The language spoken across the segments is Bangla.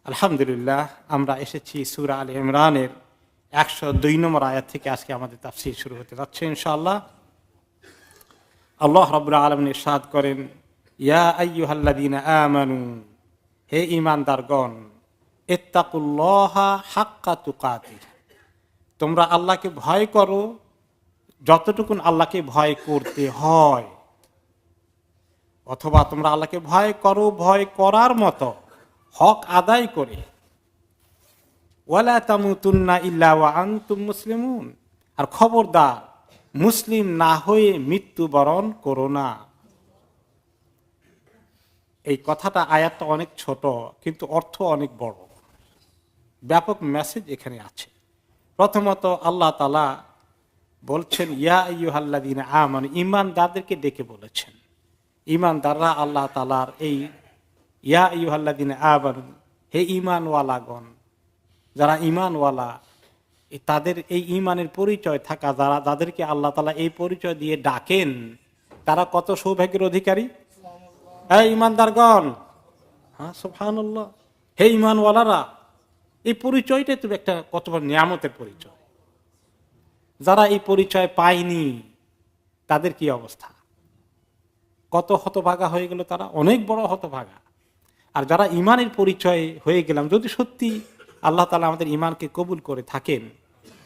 আলহামদুলিল্লাহ, আমরা এসেছি সূরা আলে ইমরানের 102 নম্বর আয়াত থেকে আজকে আমাদের তাফসীর শুরু হতে যাচ্ছে ইনশাআল্লাহ। আল্লাহ রাব্বুল আলামিন ইরশাদ করেন, ইয়া আইয়ুহাল্লাযীনা আমানু, হে ঈমানদারগণ, ইত্তাকুল্লাহা হাক্কা তুকাতিহ, তোমরা আল্লাহকে ভয় করো যতটুকুন আল্লাহকে ভয় করতে হয়, অথবা তোমরা আল্লাহকে ভয় করো ভয় করার মতো হক আদায় করে। ওয়ালা তামুতুন্না ইল্লা ওয়া আনতুম মুসলিমুন, আর খবরদার মুসলিম না হয়ে মৃত্যুবরণ করো না। এই কথাটা আয়াতটা অনেক ছোট কিন্তু অর্থ অনেক বড়, ব্যাপক মেসেজ এখানে আছে। প্রথমত আল্লাহ তাআলা বলছেন ইয়া আইয়ুহাল্লাযীনা আমানু, ঈমানদারদেরকে ডেকে বলেছেন। ঈমানদাররা আল্লাহ তাআলার এই ইয়া আইয়ুহাল্লাযীনা আমানু, হে ঈমানওয়ালাগণ, যারা ঈমানওয়ালা, তাদের এই ঈমানের পরিচয় থাকা, যাদেরকে আল্লাহ তাআলা এই পরিচয় দিয়ে ডাকেন, তারা কত সৌভাগ্যের অধিকারী। হে ঈমানদারগণ, হ্যাঁ সুবহানাল্লাহ, হে ঈমানওয়ালারা, এই পরিচয়টাই তো একটা কত বড় নিয়ামতের পরিচয়। যারা এই পরিচয় পায়নি তাদের কি অবস্থা, কত হতভাগা হয়ে গেল, তারা অনেক বড় হতভাগা। আর যারা ঈমানের পরিচয় হয়ে গেলাম, যদি সত্যি আল্লাহ তাআলা আমাদের ঈমানকে কবুল করে থাকেন,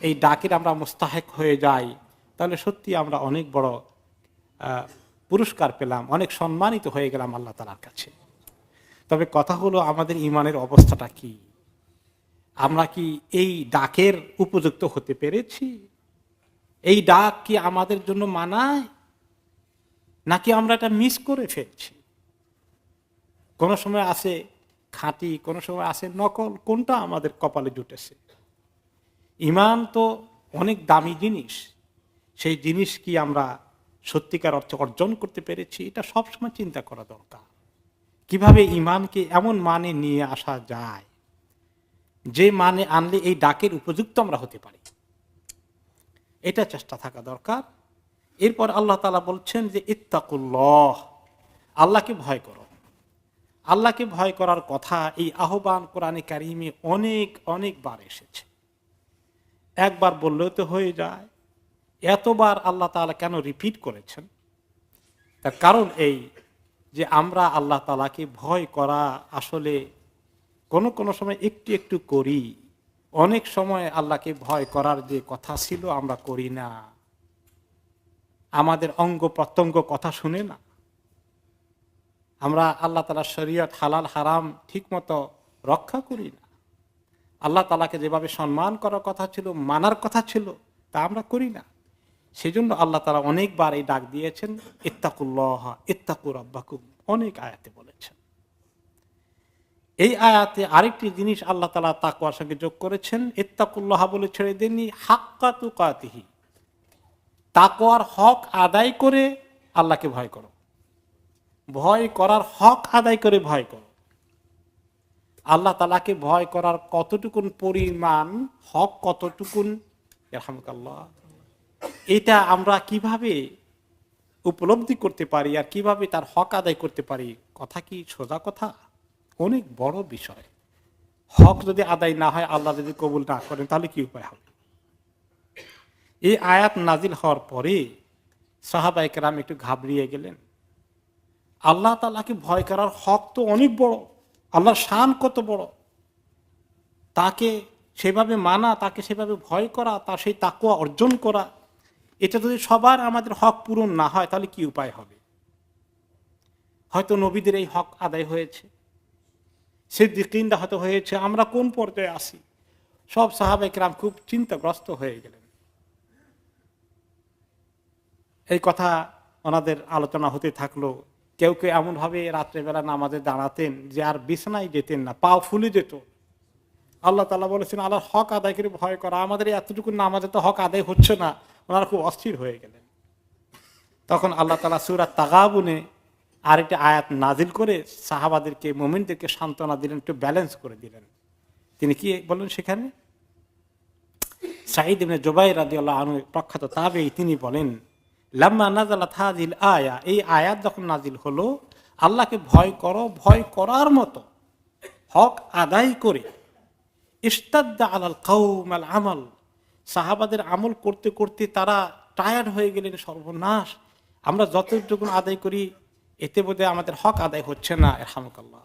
এই ডাকের আমরা মুস্তাহিক হয়ে যাই, তাহলে সত্যি আমরা অনেক বড় পুরস্কার পেলাম, অনেক সম্মানিত হয়ে গেলাম আল্লাহ তাআলার কাছে। তবে কথা হলো, আমাদের ঈমানের অবস্থাটা কি? আমরা কি এই ডাকের উপযুক্ত হতে পেরেছি? এই ডাক কি আমাদের জন্য মানায়, নাকি আমরা এটা মিস করে ফেলছি? কোন সময় আসে খাঁটি, কোন সময় আসে নকল, কোনটা আমাদের কপালে জুটেছে? ঈমান তো অনেক দামি জিনিস, সেই জিনিস কি আমরা সত্যিকার অর্থে অর্জন করতে পেরেছি? এটা সবসময় চিন্তা করা দরকার। কিভাবে ঈমানকে এমন মানে নিয়ে আসা যায় যে মানে আনলে এই ডাকের উপযুক্ত আমরা হতে পারি, এটা চেষ্টা থাকা দরকার। এরপর আল্লাহ তাআলা বলছেন যে ইত্তাকুল্লাহ, আল্লাহকে ভয় করো। আল্লাহকে ভয় করার কথা এই আহ্বান কোরআনে কারিমে অনেক অনেকবার এসেছে। একবার বললেও তো হয়ে যায়, এতবার আল্লাহ তাআলা কেন রিপিট করেছেন? তার কারণ এই যে আমরা আল্লাহ তাআলাকে ভয় করা আসলে কোনো কোনো সময় একটু একটু করি, অনেক সময় আল্লাহকে ভয় করার যে কথা ছিল আমরা করি না। আমাদের অঙ্গ প্রত্যঙ্গ কথা শুনে না, আমরা আল্লাহ তাআলার শরীয়ত হালাল হারাম ঠিক মতো রক্ষা করি না। আল্লাহ তাআলাকে যেভাবে সম্মান করার কথা ছিল, মানার কথা ছিল, তা আমরা করি না। সেজন্য আল্লাহ তাআলা অনেকবার এই ডাক দিয়েছেন, ইত্তাকুল্লাহ ইত্তাকু রাব্বাকুম, অনেক আয়াতে বলেছেন। এই আয়াতে আরেকটি জিনিস আল্লাহ তাআলা তাকওয়ার সঙ্গে যোগ করেছেন, ইত্তাকুল্লাহ বলে ছেড়ে দেননি, হাক্কা তুকাতিহি, তাকওয়ার হক আদায় করে আল্লাহকে ভয় করো। ভয় করার হক আদায় করে ভয় করো। আল্লাহ তাআলাকে ভয় করার কতটুকুন পরিমাণ, হক কতটুকুন, আলহামদুলিল্লাহ, এটা আমরা কিভাবে উপলব্ধি করতে পারি আর কিভাবে তার হক আদায় করতে পারি, কথা কি সোজা কথা? অনেক বড় বিষয়। হক যদি আদায় না হয়, আল্লাহ যদি কবুল না করেন, তাহলে কি উপায় হবে? এই আয়াত নাজিল হওয়ার পরে সাহাবায়ে কেরাম একটু ঘাবড়িয়ে গেলেন। আল্লাহ তাআলাকে ভয় করার হক তো অনেক বড়, আল্লাহর শান কত বড়, তাকে সেভাবে মানা, তাকে সেভাবে ভয় করা, তার সেই তাকওয়া অর্জন করা, এটা যদি সবার আমাদের হক পূরণ না হয়, তাহলে কি উপায় হবে? হয়তো নবীদের এই হক আদায় হয়েছে, সিদ্দিকীনরা হয়তো হয়েছে, আমরা কোন পর্যায়ে আসি? সব সাহাবায়ে কেরাম খুব চিন্তাগ্রস্ত হয়ে গেলেন। এই কথা ওনাদের আলোচনা হতে থাকলো। কেউ কেউ এমনভাবে রাত্রেবেলা নামাজে দাঁড়াতেন যে আর বিছানায় যেতেন না, পাও ফুলে যেত। আল্লাহ তাআলা বলেছেন আল্লাহর হক আদায় করে ভয় করা, আমাদের এতটুকু নামাজে তো হক আদায় হচ্ছে না। ওনারা খুব অস্থির হয়ে গেলেন। তখন আল্লাহ তাআলা সূরা তাগাবুনে আরেকটি আয়াত নাজিল করে সাহাবাদেরকে, মুমিনদেরকে সান্ত্বনা দিলেন, একটু ব্যালেন্স করে দিলেন। তিনি কি বলেন সেখানে? সাঈদ ইবনে জুবাইর রাদিয়াল্লাহু আনহু, প্রখ্যাত তাবেঈ, তিনি বলেন, লাম্মা নাযালাত হাযিল আয়া, এই আয়াত যখন নাজিল হলো, আল্লাহকে ভয় করো ভয় করার মতো, হক আদায় করে ইস্তাদ্দা আলাল কওম আল আমল, সাহাবাদের আমল করতে করতে তারা টায়ার্ড হয়ে গেলেন, সর্বনাশ, আমরা যতটুকু আদায় করি এতে বোধহয় আমাদের হক আদায় হচ্ছে না, ইরহামুকাল্লাহ।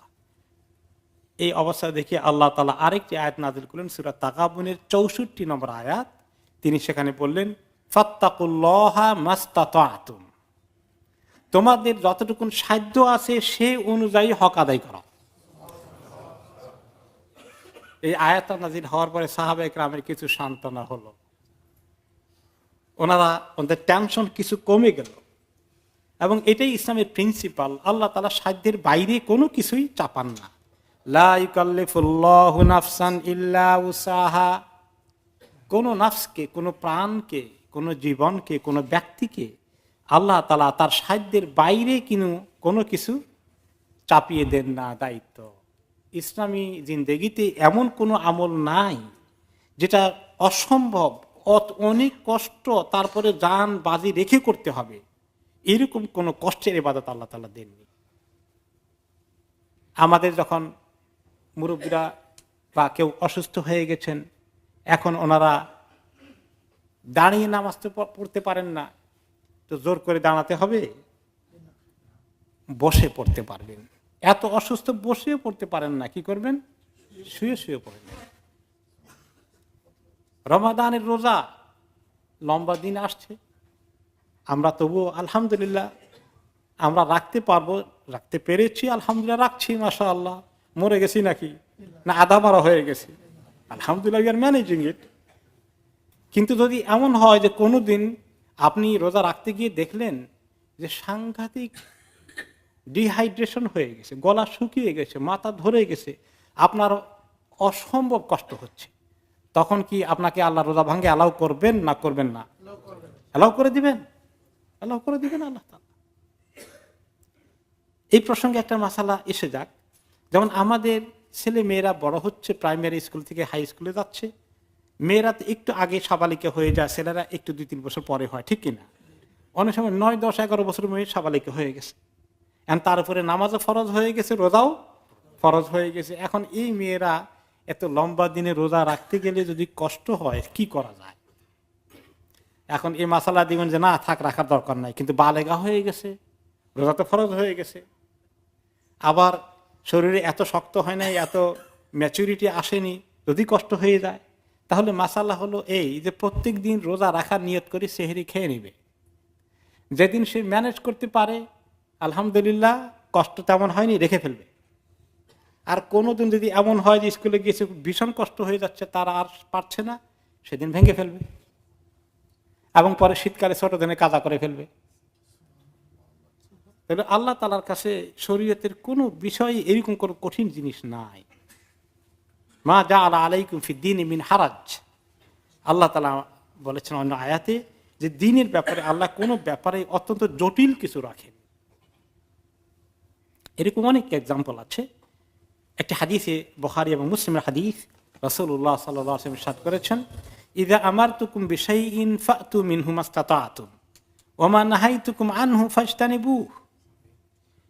এই অবস্থা দেখে আল্লাহ তাআলা আরেকটি আয়াত নাযিল করলেন, সূরা তাগাবুনের 64 নম্বর আয়াত। তিনি সেখানে বললেন, ফাত্তাকুল্লাহা মাস্তাতাতুম, তোমাদের যতটুকু সাধ্য আছে সে অনুযায়ী হক আদায় করো। এই আয়াতটা নাযিল হওয়ার পরে সাহাবায়ে কেরামের কিছু সান্ত্বনা হলো, ওনাদের টেনশন কিছু কমে গেল। এবং এটাই ইসলামের প্রিন্সিপাল, আল্লাহ তাআলা সাধ্যের বাইরে কোনো কিছুই চাপান না। লা ইউকাল্লিফুল্লাহু নাফসান ইল্লা উসাহা, কোনো নাফসকে, কোনো প্রাণকে, কোনো জীবনকে, কোনো ব্যক্তিকে আল্লাহ তাআলা তার সাধ্যের বাইরে কোনো কিছু চাপিয়ে দেন না দায়িত্ব। ইসলামী জিন্দেগিতে এমন কোনো আমল নাই যেটা অসম্ভব, অনেক কষ্ট, তারপরে জান বাজি রেখে করতে হবে, এরকম কোনো কষ্টের ইবাদত আল্লাহ তাআলা দেননি। আমাদের যখন মুরব্বীরা বা কেউ অসুস্থ হয়ে গেছেন, এখন ওনারা দাঁড়িয়ে নামাজ পড়তে পারেন না, তো জোর করে দাঁড়াতে হবে? বসে পড়তে পারবেন। এত অসুস্থ বসেও পড়তে পারেন না, কি করবেন? শুয়ে শুয়ে পড়বেন। রমাদানের রোজা, লম্বা দিন আসছে, আমরা তবুও আলহামদুলিল্লাহ আমরা রাখতে পারবো, রাখতে পেরেছি, আলহামদুলিল্লাহ রাখছি, মাশাআল্লাহ। মরে গেছি নাকি? না আধা মারা হয়ে গেছি? আলহামদুলিল্লাহ, উই আর ম্যানেজিং ইট। কিন্তু যদি এমন হয় যে কোনোদিন আপনি রোজা রাখতে গিয়ে দেখলেন যে সাংঘাতিক ডিহাইড্রেশন হয়ে গেছে, গলা শুকিয়ে গেছে, মাথা ধরে গেছে, আপনার অসম্ভব কষ্ট হচ্ছে, তখন কি আপনাকে আল্লাহ রোজা ভাঙ্গে অ্যালাউ করবেন না করবেন না? অ্যালাউ করে দিবেন, অ্যালাউ করে দিবেন আল্লাহ তাআলা। এই প্রসঙ্গে একটা মাসালা এসে যাক। যেমন আমাদের ছেলে মেয়েরা বড় হচ্ছে, প্রাইমারি স্কুল থেকে হাই স্কুলে যাচ্ছে, মেয়েরা একটু আগে সাবালিকা হয়ে যায়, ছেলেরা একটু 2-3 বছর পরে হয়, ঠিক কিনা? অনেক সময় 9, 10, 11 বছর মেয়ে সাবালিকা হয়ে গেছে, এখন তার উপরে নামাজও ফরজ হয়ে গেছে, রোজাও ফরজ হয়ে গেছে। এখন এই মেয়েরা এত লম্বা দিনে রোজা রাখতে গেলে যদি কষ্ট হয়, কি করা যায়? এখন এই মাসালা দিবেন যে না থাক, রাখার দরকার নাই, কিন্তু বালেগা হয়ে গেছে, রোজা তো ফরজ হয়ে গেছে, আবার শরীরে এত শক্ত হয় নাই, এত ম্যাচুরিটি আসেনি, যদি কষ্ট হয়ে যায়, তাহলে মাসালা হলো এই যে প্রত্যেক দিন রোজা রাখার নিয়ত করে সেহরি খেয়ে নিবে। যেদিন সে ম্যানেজ করতে পারে, আলহামদুলিল্লাহ, কষ্ট তেমন হয়নি, রেখে ফেলবে। আর কোনোদিন যদি এমন হয় যে স্কুলে গিয়েছে ভীষণ কষ্ট হয়ে যাচ্ছে, তারা আর পারছে না, সেদিন ভেঙে ফেলবে এবং পরে শীতকালে ছোট দিনে কাজা করে ফেলবে। তাহলে আল্লাহ তাআলার কাছে শরীয়তের কোনো বিষয় এরকম কোনো কঠিন জিনিস নাই। মা জাআলা আলাইকুম ফিদ-দীনি মিন হারাজ, আল্লাহ তাআলা বলেছেন অন্য আয়াতে যে দ্বীনের ব্যাপারে আল্লাহ কোনো ব্যাপারে অত্যন্ত জটিল কিছু রাখেন। এরকম অনেক এক্সাম্পল আছে। একটি হাদিসে, বুখারী এবং মুসলিমের হাদিস, রাসূলুল্লাহ সাল্লাল্লাহু আলাইহি ওয়াসাল্লাম ইরশাদ করেছেন, ইযা আমারতুকুম বিশাইইন ফাতু মিনহু মাসতাতাতুম ওয়া মা নাহাইতুকুম আনহু ফাজতানিবুহু।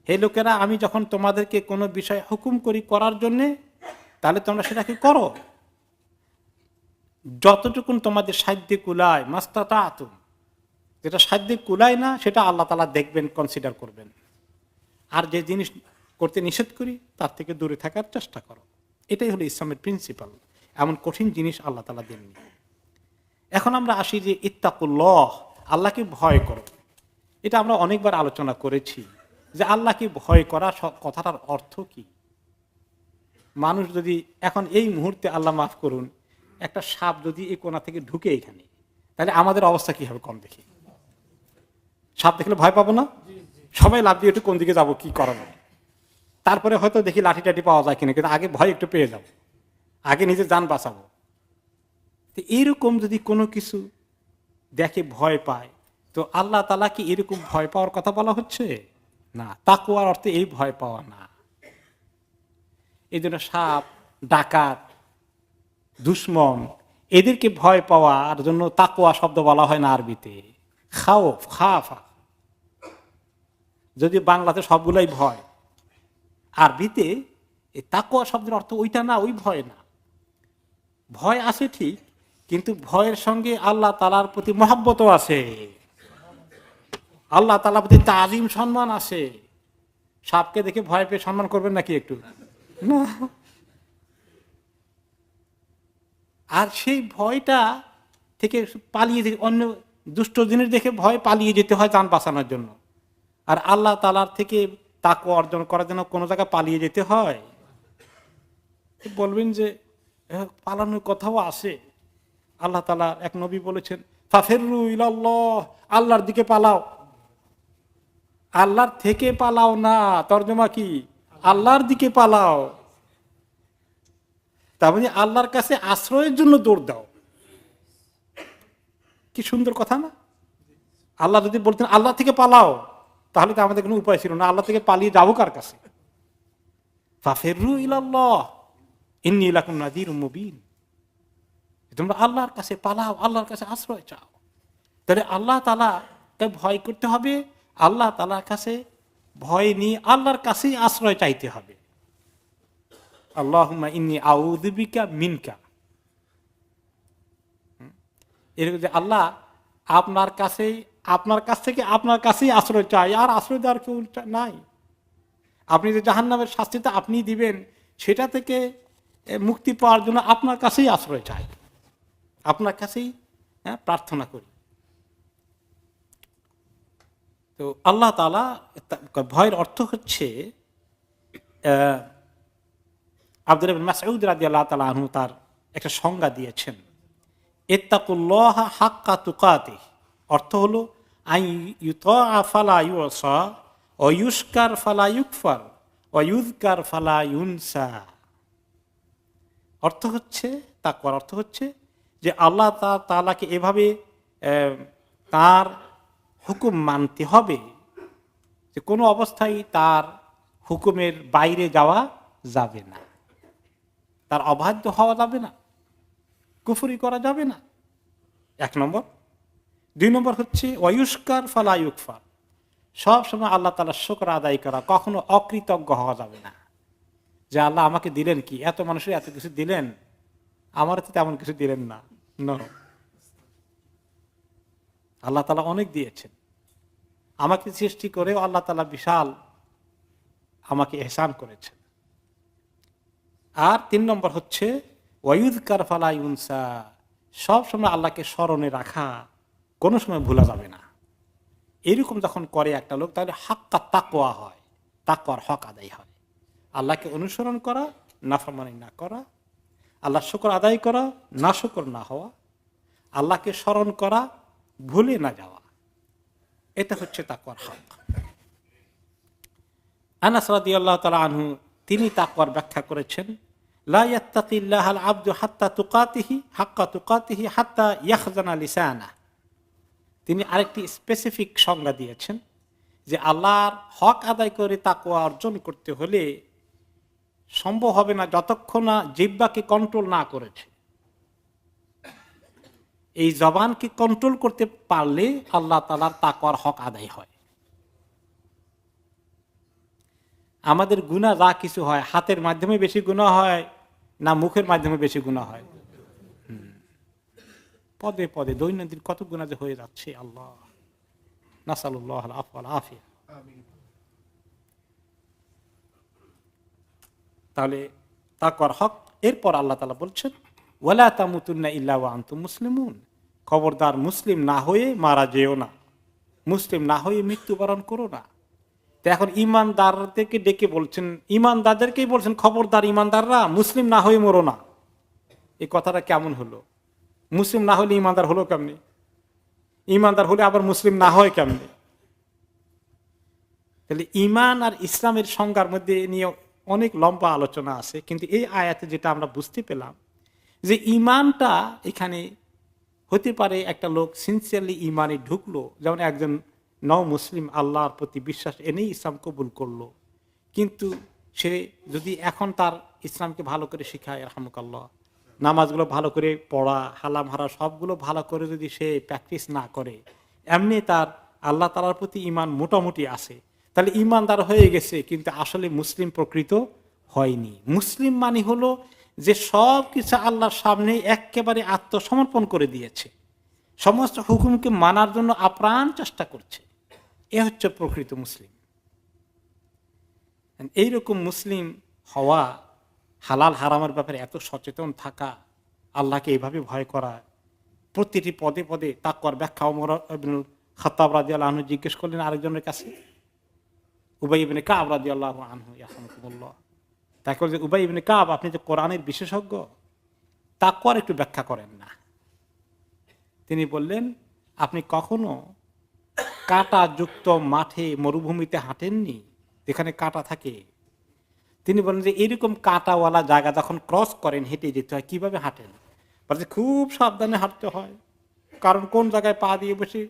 হে লোকেরা, আমি যখন তোমাদেরকে কোনো বিষয় হুকুম করি করার জন্য, তাহলে তোমরা সেটাকে করো যতটুকুন তোমাদের সাধ্যে কুলায়, মাসতাতাতুম। যেটা সাধ্যে কুলায় না সেটা আল্লাহ তাআলা দেখবেন, কনসিডার করবেন। আর যে জিনিস করতে নিষেধ করি তার থেকে দূরে থাকার চেষ্টা করো। এটাই হলো ইসলামের প্রিন্সিপাল। এমন কঠিন জিনিস আল্লাহ তাআলা দেননি। এখন আমরা আসি যে ইত্তাকুল্লাহ, আল্লাহকে ভয় করো। এটা আমরা অনেকবার আলোচনা করেছি যে আল্লাহকে ভয় করা কথাটার অর্থ কি। মানুষ যদি এখন এই মুহূর্তে, আল্লাহ মাফ করুন, একটা সাপ যদি এই কোণা থেকে ঢুকে এখানে, তাহলে আমাদের অবস্থা কি হবে কম দেখি? সাপ দেখলে ভয় পাবো না? সবাই লাভ দিয়ে একটু কোন দিকে যাবো, কি করাবো, তারপরে হয়তো দেখি লাঠি টাঠি পাওয়া যায় কিনা, কিন্তু আগে ভয় একটু পেয়ে যাবো, আগে নিজের জান বাঁচাবো। তো এইরকম যদি কোনো কিছু দেখে ভয় পায়, তো আল্লাহ তাআলা কি এরকম ভয় পাওয়ার কথা বলা হচ্ছে? না, তাকওয়ার অর্থে এই ভয় পাওয়া না। এই জন্য সাপ, ডাকাত, দুশমন, এদেরকে ভয় পাওয়ার জন্য তাকওয়া শব্দ বলা হয় না আরবিতে, খাওফ, খাফা। যদি বাংলাতে সবগুলাই ভয়, আরবিতে এই তাকওয়া শব্দের অর্থ ওইটা না, ওই ভয় না। ভয় আছে ঠিক, কিন্তু ভয়ের সঙ্গে আল্লাহ তাআলার প্রতি মহব্বতও আছে, আল্লাহ তাআলার প্রতি তাজিম সম্মান আছে। সাপকে দেখে ভয় পেয়ে সম্মান করবেন নাকি একটু? না। আর সেই ভয়টা থেকে পালিয়ে অন্য দুষ্ট জিনিস দেখে ভয় পালিয়ে যেতে হয় যান বাঁচানোর জন্য। আর আল্লাহ তাআলার থেকে তাকওয়া অর্জন করার জন্য কোনো জায়গায় পালিয়ে যেতে হয়? বলবেন যে পালানোর কথাও আসে। আল্লাহ তাআলা এক নবী বলেছেন, ফাফিরু ইলাল্লাহ, আল্লাহর দিকে পালাও। আল্লাহর থেকে পালাও না, তর্জমা কি? আল্লাহর দিকে পালাও। তার মানে আল্লাহর কাছে আশ্রয়ের জন্য দৌড় দাও। কি সুন্দর কথা না? আল্লাহ যদি বলতেন আল্লাহ থেকে পালাও, তাহলে তো আমাদের কোনো উপায় ছিল না। আল্লাহ থেকে পালিয়ে যাবো কার কাছে? ফাফিরু ইলাল্লাহ ইন্নী লাকুম নাযীরুম মুবিন, তোমরা আল্লাহর কাছে পালাও, আল্লাহর কাছে আশ্রয় চাও। তাহলে আল্লাহ তাআলাকে ভয় করতে হবে, আল্লাহ তাআলার কাছে ভয় নিয়ে আল্লাহর কাছেই আশ্রয় চাইতে হবে। আল্লাহুম্মা ইন্নী আউযু বিকা মিনকা, এরকম যে আল্লাহ আপনার কাছেই, আপনার কাছ থেকে আপনার কাছেই আশ্রয় চাই, আর আশ্রয় দেওয়ার কেউ নাই। আপনি যে জাহান্নামের শাস্তিটা আপনি দিবেন, সেটা থেকে মুক্তি পাওয়ার জন্য আপনার কাছেই আশ্রয় চাই, আপনার কাছেই প্রার্থনা করি। তো আল্লাহ তাআলা ভয়ের অর্থ হচ্ছে, আব্দুল্লাহ ইবনে মাসউদ রাদিয়াল্লাহু তাআলা আনহু তার একটা সংজ্ঞা দিয়েছেন, ইত্তাকুল্লাহ হাক্কা তুকাতিহ, অর্থ হলো আই ইউতা ফালা ইউসা ওয়া ইউশকার ফালা ইউকফার ওয়া ইউযকার ফালা ইউনসা। অর্থ হচ্ছে, তাকওয়ার অর্থ হচ্ছে যে আল্লাহ তাআলাকে এভাবে তার হুকুম মানতে হবে যে কোনো অবস্থায় তার হুকুমের বাইরে যাওয়া যাবে না, তার অবাধ্য হওয়া যাবে না, কুফরি করা যাবে না, এক নম্বর। দুই নম্বর হচ্ছে ওয়ায়ুশকার ফালা ইউকফার, সব সময় আল্লাহ তাআলার শুকর আদায় করা, কখনো অকৃতজ্ঞ হওয়া যাবে না। যে আল্লাহ আমাকে দিলেন কি, এত মানুষের এত কিছু দিলেন, আমার তো তেমন কিছু দিলেন না। আল্লাহ তাআলা অনেক দিয়েছেন, আমাকে সৃষ্টি করেও আল্লাহ তাআলা বিশাল আমাকে ইহসান করেছেন। আর তিন নম্বর হচ্ছে ওয়ায়ুযকার ফালা ইউনসা, সব সময় আল্লাহকে স্মরণে রাখা, কোনো সময় ভুলা যাবে না। এরকম যখন করে একটা লোক, তাহলে হাক্কা তাকওয়া হয়, তাকওয়ার হক আদায় হয়। আল্লাহকে অনুসরণ করা, নাফরমানি না করা, আল্লাহর শুকর আদায় করা, নাশুকর না হওয়া, আল্লাহকে স্মরণ করা, ভুলে না যাওয়া, এটা হচ্ছে তাকওয়ার হক। আনাস রাদিয়াল্লাহু তাআলা আনহু তিনি তাকওয়ার ব্যাখ্যা করেছেন, লা ইয়াত্তাকিল্লাহাল আবদু হাত্তা তুকাতিহি হাক্কা তুকাতিহি হাত্তা ইয়াখজানা লিসানা। তিনি আরেকটি স্পেসিফিক সংজ্ঞা দিয়েছেন যে আল্লাহর হক আদায় করে তাকওয়া অর্জন করতে হলে সম্ভব হবে না যতক্ষণ না জিহ্বাকে কন্ট্রোল না করেছে। এই জবানকে কন্ট্রোল করতে পারলে আল্লাহ তাআলার তাকওয়ার হক আদায় হয়। আমাদের গুনাহ যা কিছু হয়, হাতের মাধ্যমে বেশি গুনাহ হয় না মুখের মাধ্যমে বেশি গুনাহ হয়? পদে পদে দৈনন্দিন কত গুনাহ যে হয়ে যাচ্ছে, আল্লাহ নাসালুল্লাহ আল আফওয়া ওয়াল আফিয়া। তাহলে তাকওয়ার হক। এরপর আল্লাহ তাআলা বলছেন, ওয়ালা তামুতুন্না ইল্লা ওয়া আনতুম মুসলিমুন, খবরদার মুসলিম না হয়ে মারা যেও না, মুসলিম না হয়ে মৃত্যুবরণ করো না। তো এখন ইমানদারদেরকে ডেকে বলছেন, ইমানদারদেরকেই বলছেন খবরদার ইমানদাররা মুসলিম না হয়ে মরো না। এই কথাটা কেমন হলো? মুসলিম না হলে ইমানদার হলো কেমনি? ইমানদার হলে আবার মুসলিম না হয় কেমনি? তাহলে ইমান আর ইসলামের সংজ্ঞার মধ্যে নিয়ে অনেক লম্বা আলোচনা আছে, কিন্তু এই আয়াতে যেটা আমরা বুঝতে পেলাম যে ইমানটা এখানে হতে পারে একটা লোক সিনসিয়ারলি ইমানে ঢুকলো, যেমন একজন মুসলিম আল্লাহর প্রতি বিশ্বাস এনেই ইসলাম কবুল করলো, কিন্তু সে যদি এখন তার ইসলামকে ভালো করে শিখায়, রাহমাকাল্লাহ, নামাজগুলো ভালো করে পড়া, হালাম হারা সবগুলো ভালো করে যদি সে প্র্যাকটিস না করে, এমনি তার আল্লাহ তাআলার প্রতি ইমান মোটামুটি আছে, তাহলে ইমানদার হয়ে গেছে, কিন্তু আসলে মুসলিম প্রকৃত হয়নি। মুসলিম মানে হলো যে সব কিছু আল্লাহর সামনে একেবারে আত্মসমর্পণ করে দিয়েছে, সমস্ত হুকুমকে মানার জন্য আপ্রাণ চেষ্টা করছে। এ হচ্ছে প্রকৃত মুসলিম। এইরকম মুসলিম হওয়া, হালাল হারামের ব্যাপারে এত সচেতন থাকা, আল্লাহকে এইভাবে ভয় করা, প্রতিটি পদে পদে তাকওয়ার ব্যাখ্যা ওমর ইবনুল খাত্তাব রাদিয়াল্লাহু আনহু জিজ্ঞেস করলেন আরেকজনের কাছে, উবাই ইবনে কাব রাদিয়াল্লাহু আনহু, ইয়াহমুকুল্লাহ। তাকে বলছে, উবাই ইবনে কাব, আপনি যে কোরআনের বিশেষজ্ঞ, তাকওয়ার একটু ব্যাখ্যা করেন না। তিনি বললেন, আপনি কখনো কাঁটা যুক্ত মাঠে মরুভূমিতে হাঁটেননি যেখানে কাঁটা থাকে? তিনি বলেন যে এরকম কাঁটাওয়ালা জায়গা যখন ক্রস করেন, হেঁটে যেতে হয়, কিভাবে হাঁটেন? বলছে খুব সাবধানে হাঁটতে হয়, কারণ কোন জায়গায় পা দিয়ে বসে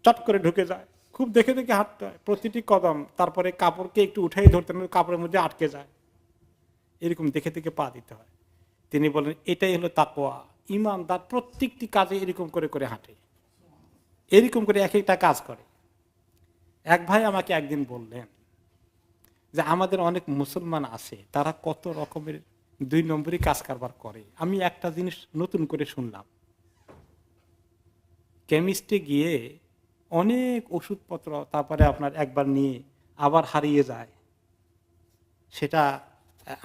চট করে ঢুকে যায়, খুব দেখে দেখে হাঁটতে হয় প্রতিটি কদম। তারপরে কাপড়কে একটু উঠাই ধরতে হবে, কাপড়ের মধ্যে আটকে যায়, এরকম দেখে দেখে পা দিতে হয়। তিনি বলেন এটাই হলো তাকওয়া। ঈমানদার প্রত্যেকটি কাজে এরকম করে করে হাঁটে, এরকম করে এক একটা কাজ করে। এক ভাই আমাকে একদিন বললেন যে আমাদের অনেক মুসলমান আছে, তারা কত রকমের 2 নম্বরই কাজ কারবার করে। আমি একটা জিনিস নতুন করে শুনলাম, কেমিস্টে গিয়ে অনেক ওষুধপত্র তারপরে আপনার একবার নিয়ে আবার হারিয়ে যায়, সেটা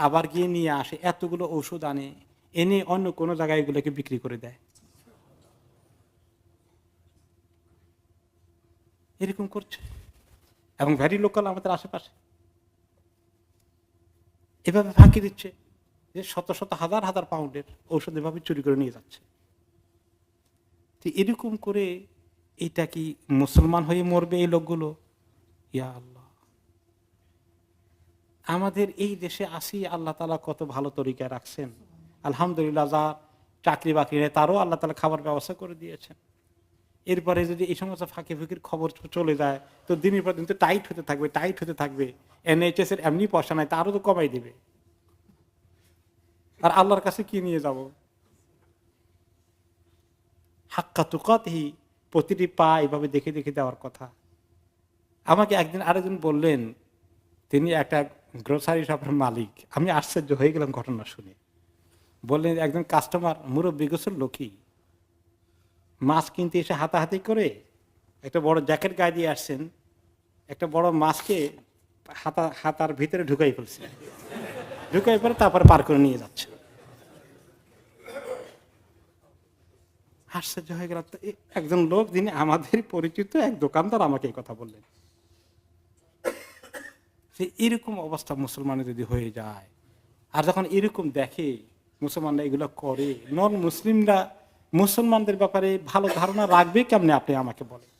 আবার গিয়ে নিয়ে আসে, এতগুলো ওষুধ আনে, এনে অন্য কোনো জায়গায় এগুলোকে বিক্রি করে দেয়। এরকম করছে, এবং ভ্যারি লোকাল আমাদের আশেপাশে এভাবে ফাঁকি দিচ্ছে যে শত শত হাজার হাজার পাউন্ডের ঔষধ এভাবে চুরি করে নিয়ে যাচ্ছে। তো এরকম করে এটা কি মুসলমান হয়ে মরবে এই লোকগুলো? ইয়া আল্লাহ, আমাদের এই দেশে আসি আল্লাহ তাআলা কত ভালো তরিকায় রাখছেন, আলহামদুলিল্লাহ। যা চাকরি বাকরি নেই তারও আল্লাহ তাআলা খাবার ব্যবস্থা করে দিয়েছেন। এরপরে যদি এই সমস্ত ফাঁকি ফুকির খবর চলে যায়, তো দিনের পর দিন তো টাইট হতে থাকবে, টাইট হতে থাকবে। NHS এর এমনি পয়সা নাই, তারও তো কমাই দিবে। আর আল্লাহর কাছে কি নিয়ে যাব? হাক্কা তুকাতিহি, প্রতিটি পা এভাবে দেখে দেখে দেওয়ার কথা। আমাকে একদিন আরেকজন বললেন, তিনি একটা গ্রোসারি শপের মালিক। আমি আশ্চর্য হয়ে গেলাম ঘটনা শুনে। বললেন একজন কাস্টমার, মুরব্বী গোছের লোকই, মাছ কিনতে এসে হাতাহাতি করে একটা বড় জ্যাকেট গায়ে দিয়ে আসছেন, একটা বড় মাছকে হাতার ভিতরে ঢুকাই ফেলছে, ঢুকাই পরে তারপরে পার করে নিয়ে যাচ্ছে। আশ্চর্য হয়ে গেল। একজন লোক যিনি আমাদের পরিচিত এক দোকানদার আমাকে এই কথা বললেন যে এরকম অবস্থা মুসলমানের যদি হয়ে যায়, আর যখন এরকম দেখে মুসলমানরা এগুলো করে, নন মুসলিমরা মুসলমানদের ব্যাপারে ভালো ধারণা রাখবে কেমনে? আপনি আমাকে বলেন।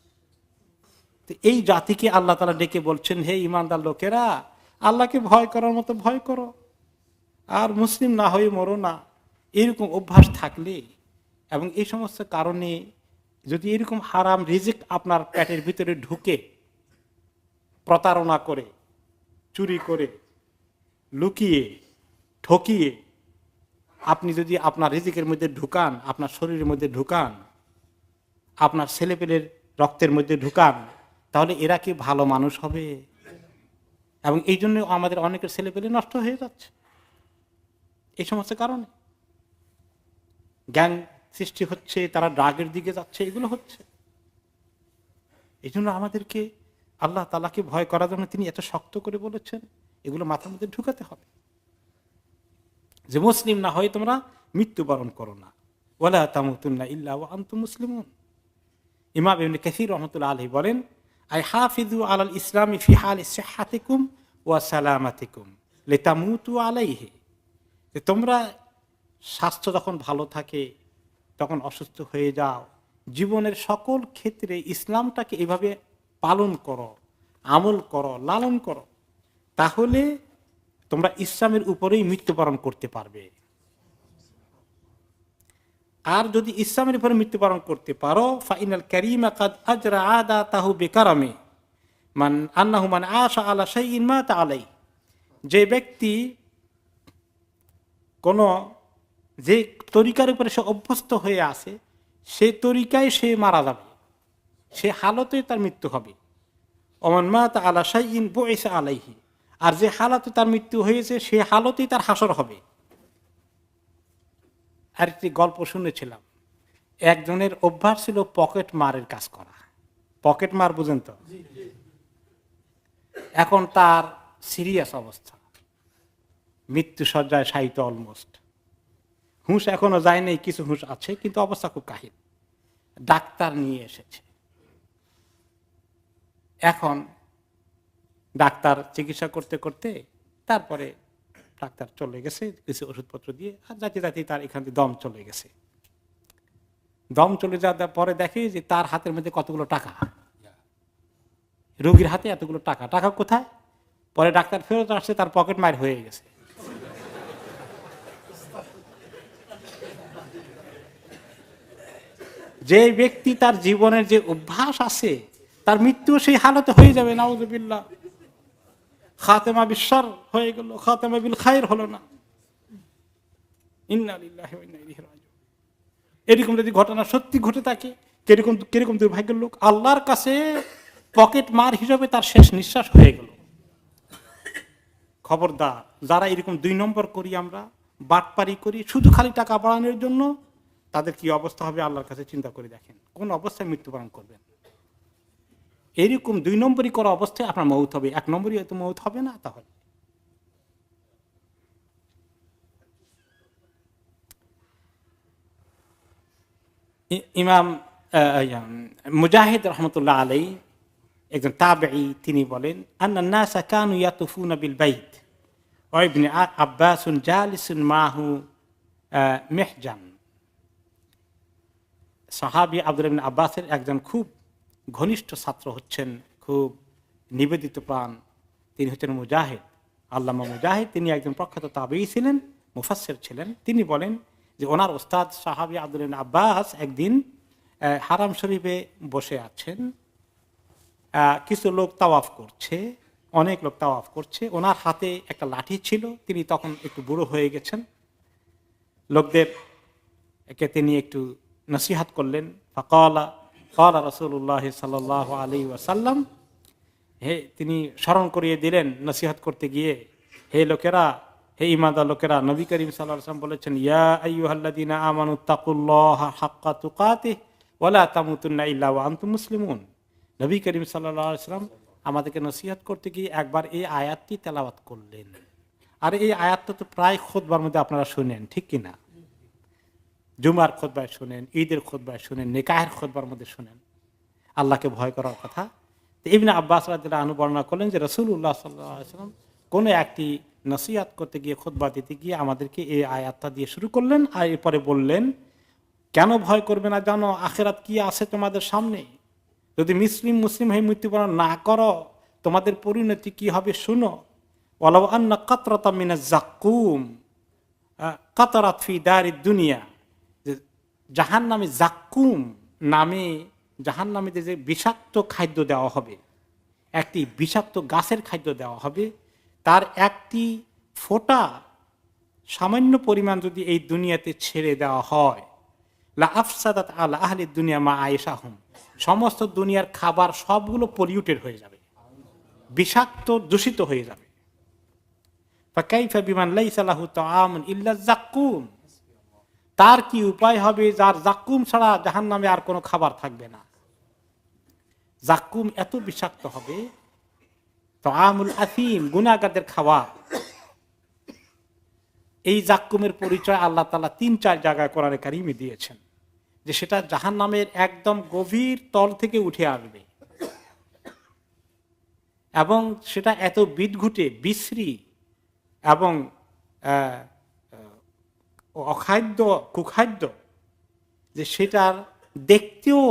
তো এই জাতিকে আল্লাহ তাআলা ডেকে বলছেন, হে ঈমানদার লোকেরা, আল্লাহকে ভয় করার মতো ভয় করো, আর মুসলিম না হয়ে মরো না। এরকম অভ্যাস থাকলে এবং এই সমস্ত কারণে যদি এরকম হারাম রিজিক আপনার পেটের ভিতরে ঢুকে, প্রতারণা করে, চুরি করে, লুকিয়ে, ঠকিয়ে আপনি যদি আপনার রিজিকের মধ্যে ঢুকান, আপনার শরীরের মধ্যে ঢুকান, আপনার ছেলেপেলের রক্তের মধ্যে ঢুকান, তাহলে এরা কি ভালো মানুষ হবে? এবং এই জন্য আমাদের অনেকের ছেলেপেলে নষ্ট হয়ে যাচ্ছে এই সমস্ত কারণে। গ্যাং সৃষ্টি হচ্ছে, তারা ড্রাগের দিকে যাচ্ছে, এগুলো হচ্ছে। এই জন্য আমাদেরকে আল্লাহ তাআলাকে ভয় করার জন্য তিনি এত শক্ত করে বলেছেন, এগুলো মাথার মধ্যে ঢুকাতে হবে যে মুসলিম না হয়ে তোমরা মৃত্যুবরণ করো না, ওয়ালা তামুতুন্না ইল্লা ওয়া আনতুম মুসলিমুন। ইমাম ইবনে কাসীর রাহমাতুল্লাহ আলাইহি বলেন, আই হাফিজু আলাল ইসলামি ফি হালি সিহহাতিকুম ওয়া সালামাতিকুম লিতামুতু আলাইহি, যে তোমরা স্বাস্থ্য যখন ভালো থাকে তখন অসুস্থ হয়ে যাও, জীবনের সকল ক্ষেত্রে ইসলামটাকে এভাবে পালন করো, আমল করো, লালন করো, তাহলে তোমরা ইসলামের উপরেই মৃত্যুবরণ করতে পারবে। আর যদি ইসলামের উপরে মৃত্যুবরণ করতে পারো, ফাইনাল কারীমা কাদ আজরা আদাতাহু বিকারামি মান আন্নাহু মান আশা আলা শাইইন মাতা আলাই, যে ব্যক্তি কোন যে তরিকার উপরে সে অভ্যস্ত হয়ে আছে, সে তরিকায় সে মারা যাবে, সে হালতে তার মৃত্যু হবে। ওমান মাতা আলা শাইইন বুইসা আলাইহি, আর যে হালাতে তার মৃত্যু হয়েছে সে হালতেই তার হাসর হবে। আর একটি গল্প শুনেছিলাম, একজনের অভ্যাস ছিল পকেট মারের কাজ করা। পকেট মার বুঝেন তো? এখন তার সিরিয়াস অবস্থা, মৃত্যু সজ্জায় শায়িত, অলমোস্ট হুঁশ এখনো যায় নাই, কিছু হুঁশ আছে কিন্তু অবস্থা খুব কাহিল। ডাক্তার নিয়ে এসেছে। এখন ডাক্তার চিকিৎসা করতে করতে তারপরে ডাক্তার চলে গেছে কিছু ওষুধপত্র দিয়ে, আর যাতে যাতে তার এখান থেকে দম চলে গেছে। দম চলে যাওয়ার পরে দেখে যে তার হাতের মধ্যে কতগুলো টাকা, রোগীর হাতে এতগুলো টাকা। টাকা কোথায়? পরে ডাক্তার ফেরত আসছে, তার পকেট মার হয়ে গেছে। যে ব্যক্তি তার জীবনের যে অভ্যাস আছে তার মৃত্যু সেই হালতে হয়ে যাবে, নাউযুবিল্লাহ। খাতেমা বিশ্বর হয়ে গেল, খাতেমা বিল খায়র হলো না। ইন্না লিল্লাহি ওয়া ইন্না ইলাইহি রাজিউন। এরকম যদি ঘটনা সত্যি ঘটে থাকে, কিরকম দুর্ভাগ্যের লোক। আল্লাহর কাছে পকেট মার হিসাবে তার শেষ নিঃশ্বাস হয়ে গেল। খবরদার, যারা এরকম 2 নম্বর করি, আমরা বাটপারি করি শুধু খালি টাকা বাড়ানোর জন্য, তাদের কি অবস্থা হবে আল্লাহর কাছে চিন্তা করে দেখেন। কোন অবস্থায় মৃত্যুবরণ করবেন? এরকম 2 নম্বরই করা অবস্থায় আপনার মৌত হবে, 1 নম্বরই হয়তো মৌত হবে না। তাহলে ইমাম মুজাহিদ রহমতুল্লাহ আলাই, একজন তাবেঈ, তিনি বলেন, আন্নান নাসা কানু ইয়াতুফুনা বিল বাইত ওয়া ইবনে আব্বাস জালিসুন মাহু মিহজান। সাহাবী আব্দুল্লাহ ইবনে আব্বাসের একজন খুব ঘনিষ্ঠ ছাত্র হচ্ছেন, খুব নিবেদিত প্রাণ, তিনি হচ্ছেন মুজাহিদ, আল্লামা মুজাহিদ। তিনি একজন প্রখ্যাত তাবেঈ ছিলেন, মুফাসসির ছিলেন। তিনি বলেন যে ওনার ওস্তাদ সাহাবী আব্দুল্লাহ ইবনে আব্বাস একদিন হারাম শরীফে বসে আছেন, কিছু লোক তাওয়াফ করছে, অনেক লোক তাওয়াফ করছে। ওনার হাতে একটা লাঠি ছিল, তিনি তখন একটু বুড়ো হয়ে গেছেন। লোকদের তিনি একটু নসিহাত করলেন। ফাকালা রাসূলুল্লাহ সাল্লাল্লাহু আলাইহি ওয়াসাল্লাম, হে, তিনি স্মরণ করিয়ে দিলেন নসিহাত করতে গিয়ে, হে লোকেরা, হে ঈমানদার লোকেরা, নবী করিম সাল্লাল্লাহু আলাইহি ওয়াসাল্লাম বলেছেন, ইয়া আইয়ুহাল্লাযীনা আমানু তাকুল্লাহা হাক্কা তুকাতিহি ওয়া লা তামুতুন্না ইল্লা ওয়া আনতুম মুসলিমুন। নবী করিম সাল্লাল্লাহু আলাইহি ওয়াসাল্লাম আমাদেরকে নসিহত করতে গিয়ে একবার এই আয়াতটি তেলাওয়াত করলেন। আর এই আয়াতটা তো প্রায় খুতবার মধ্যে আপনারা শুনেন, ঠিক কিনা? জুমার খুতবায় শুনেন, ঈদের খুতবায় শুনেন, নিকাহের খুতবার মধ্যে শুনেন, আল্লাহকে ভয় করার কথা। তো ইবনে আব্বাস রাদিয়াল্লাহু আনহু বর্ণনা করলেন যে রাসূলুল্লাহ সাল্লাল্লাহু আলাইহি ওয়াসাল্লাম কোন একটি নসিহত করতে গিয়ে, খুতবা দিতে গিয়ে আমাদেরকে এই আয়াতটা দিয়ে শুরু করলেন। আর এরপরে বললেন, কেন ভয় করবে না জানো? আখিরাত কি আছে তোমাদের সামনে। যদি মুসলিম হয়ে মৃত্যুবরণ না করো, তোমাদের পরিণতি কি হবে শুনো। ওয়ালাউ আন্না কাতরাতাম মিনাজ যাক্কুম কাতারাত ফি দারিদ দুনিয়া। জাহান্নামে যাক্কুম নামে, জাহান্নামে যে বিষাক্ত খাদ্য দেওয়া হবে, একটি বিষাক্ত গাছের খাদ্য দেওয়া হবে, তার একটি ফোঁটা সামান্য পরিমাণ যদি এই দুনিয়াতে ছেড়ে দেওয়া হয়, লা আফসাদাত আলা আহলি দুনিয়া মা আয়েশাহুম, সমস্ত দুনিয়ার খাবার সবগুলো পলিউটেড হয়ে যাবে, বিষাক্ত, দূষিত হয়ে যাবে। ফাকাইফা বিমান লাইসা লাহু তাআমুন ইল্লা যাক্কুম, তার কি উপায় হবে যার যাক্কুম ছাড়া জাহান্নামে আর কোনো খাবার থাকবে না। যাক্কুম এত বিষাক্ত হবে, তাআমুল আথিম, গুনাহগারদের খাবার। এই যাক্কুমের পরিচয় আল্লাহ তাআলা 3-4 জায়গায় কোরআনে কারিমে দিয়েছেন, যে সেটা জাহান্নামের একদম গভীর তল থেকে উঠে আসবে এবং সেটা এত বিদঘুটে, বিশ্রী এবং অখাদ্য, কুখাদ্য, যে সেটার দেখতেও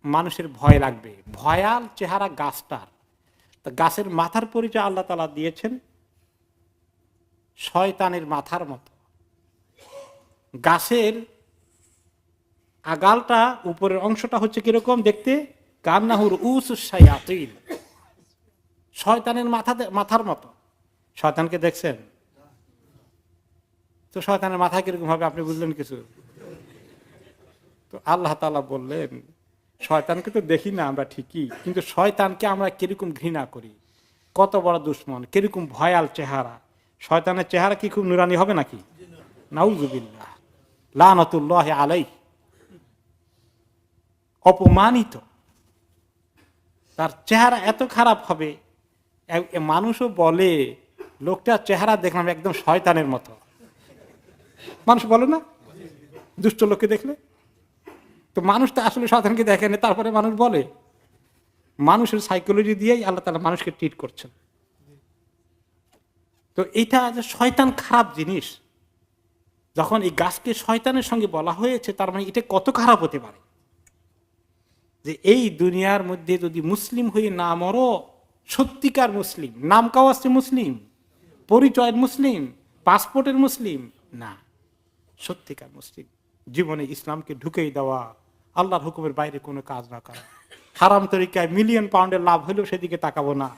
মানুষের ভয় লাগবে। ভয়াল চেহারা গাছটার। তা গাছের মাথার পরিচয় আল্লাহ তাআলা দিয়েছেন শয়তানের মাথার মতো। গাছের আগালটা, উপরের অংশটা হচ্ছে কিরকম দেখতে, কান্নাহুর উসুস শায়াতিন, শয়তানের মাথার মতো। শয়তানকে দেখছেন তো? শয়তানের মাথা কিরকম হবে আপনি বুঝলেন কিছু? তো আল্লাহ তাআলা বললেন, শয়তানকে তো দেখি না আমরা ঠিকই, কিন্তু শয়তানকে আমরা কিরকম ঘৃণা করি। কত বড় দুশ্মন, কিরকম ভয়াল চেহারা। শয়তানের চেহারা কি খুব নুরানি হবে নাকি? নাউজুবিল্লাহ, লানাতুল্লাহি আলাইহি, অপমানিত। তার চেহারা এত খারাপ হবে, মানুষও বলে লোকটার চেহারা দেখলাম একদম শয়তানের মতো। মানুষ বলে না দুষ্ট লোককে দেখলে? তো মানুষ তো আসলে শয়তানকে দেখেনি, তারপরে মানুষ বলে। মানুষের সাইকোলজি দিয়েই আল্লাহ তাআলা মানুষকে ট্রিট করছেন। তো এটা যে শয়তান খারাপ জিনিস, যখন এই গাছকে শয়তানের সঙ্গে বলা হয়েছে, তার মানে এটা কত খারাপ হতে পারে। যে এই দুনিয়ার মধ্যে যদি মুসলিম হয়ে না মরো, সত্যিকার মুসলিম, নাম কাওয়াজে মুসলিম, পরিচয়ের মুসলিম, পাসপোর্টের মুসলিম না, সত্যিকার মুসলিম, জীবনে ইসলামকে ঢুকেই দেওয়া, আল্লাহর হুকুমের বাইরে কোনো কাজ না করা, হারাম তরিকায় মিলিয়ন পাউন্ডের লাভ হলেও সেদিকে তাকাবো না,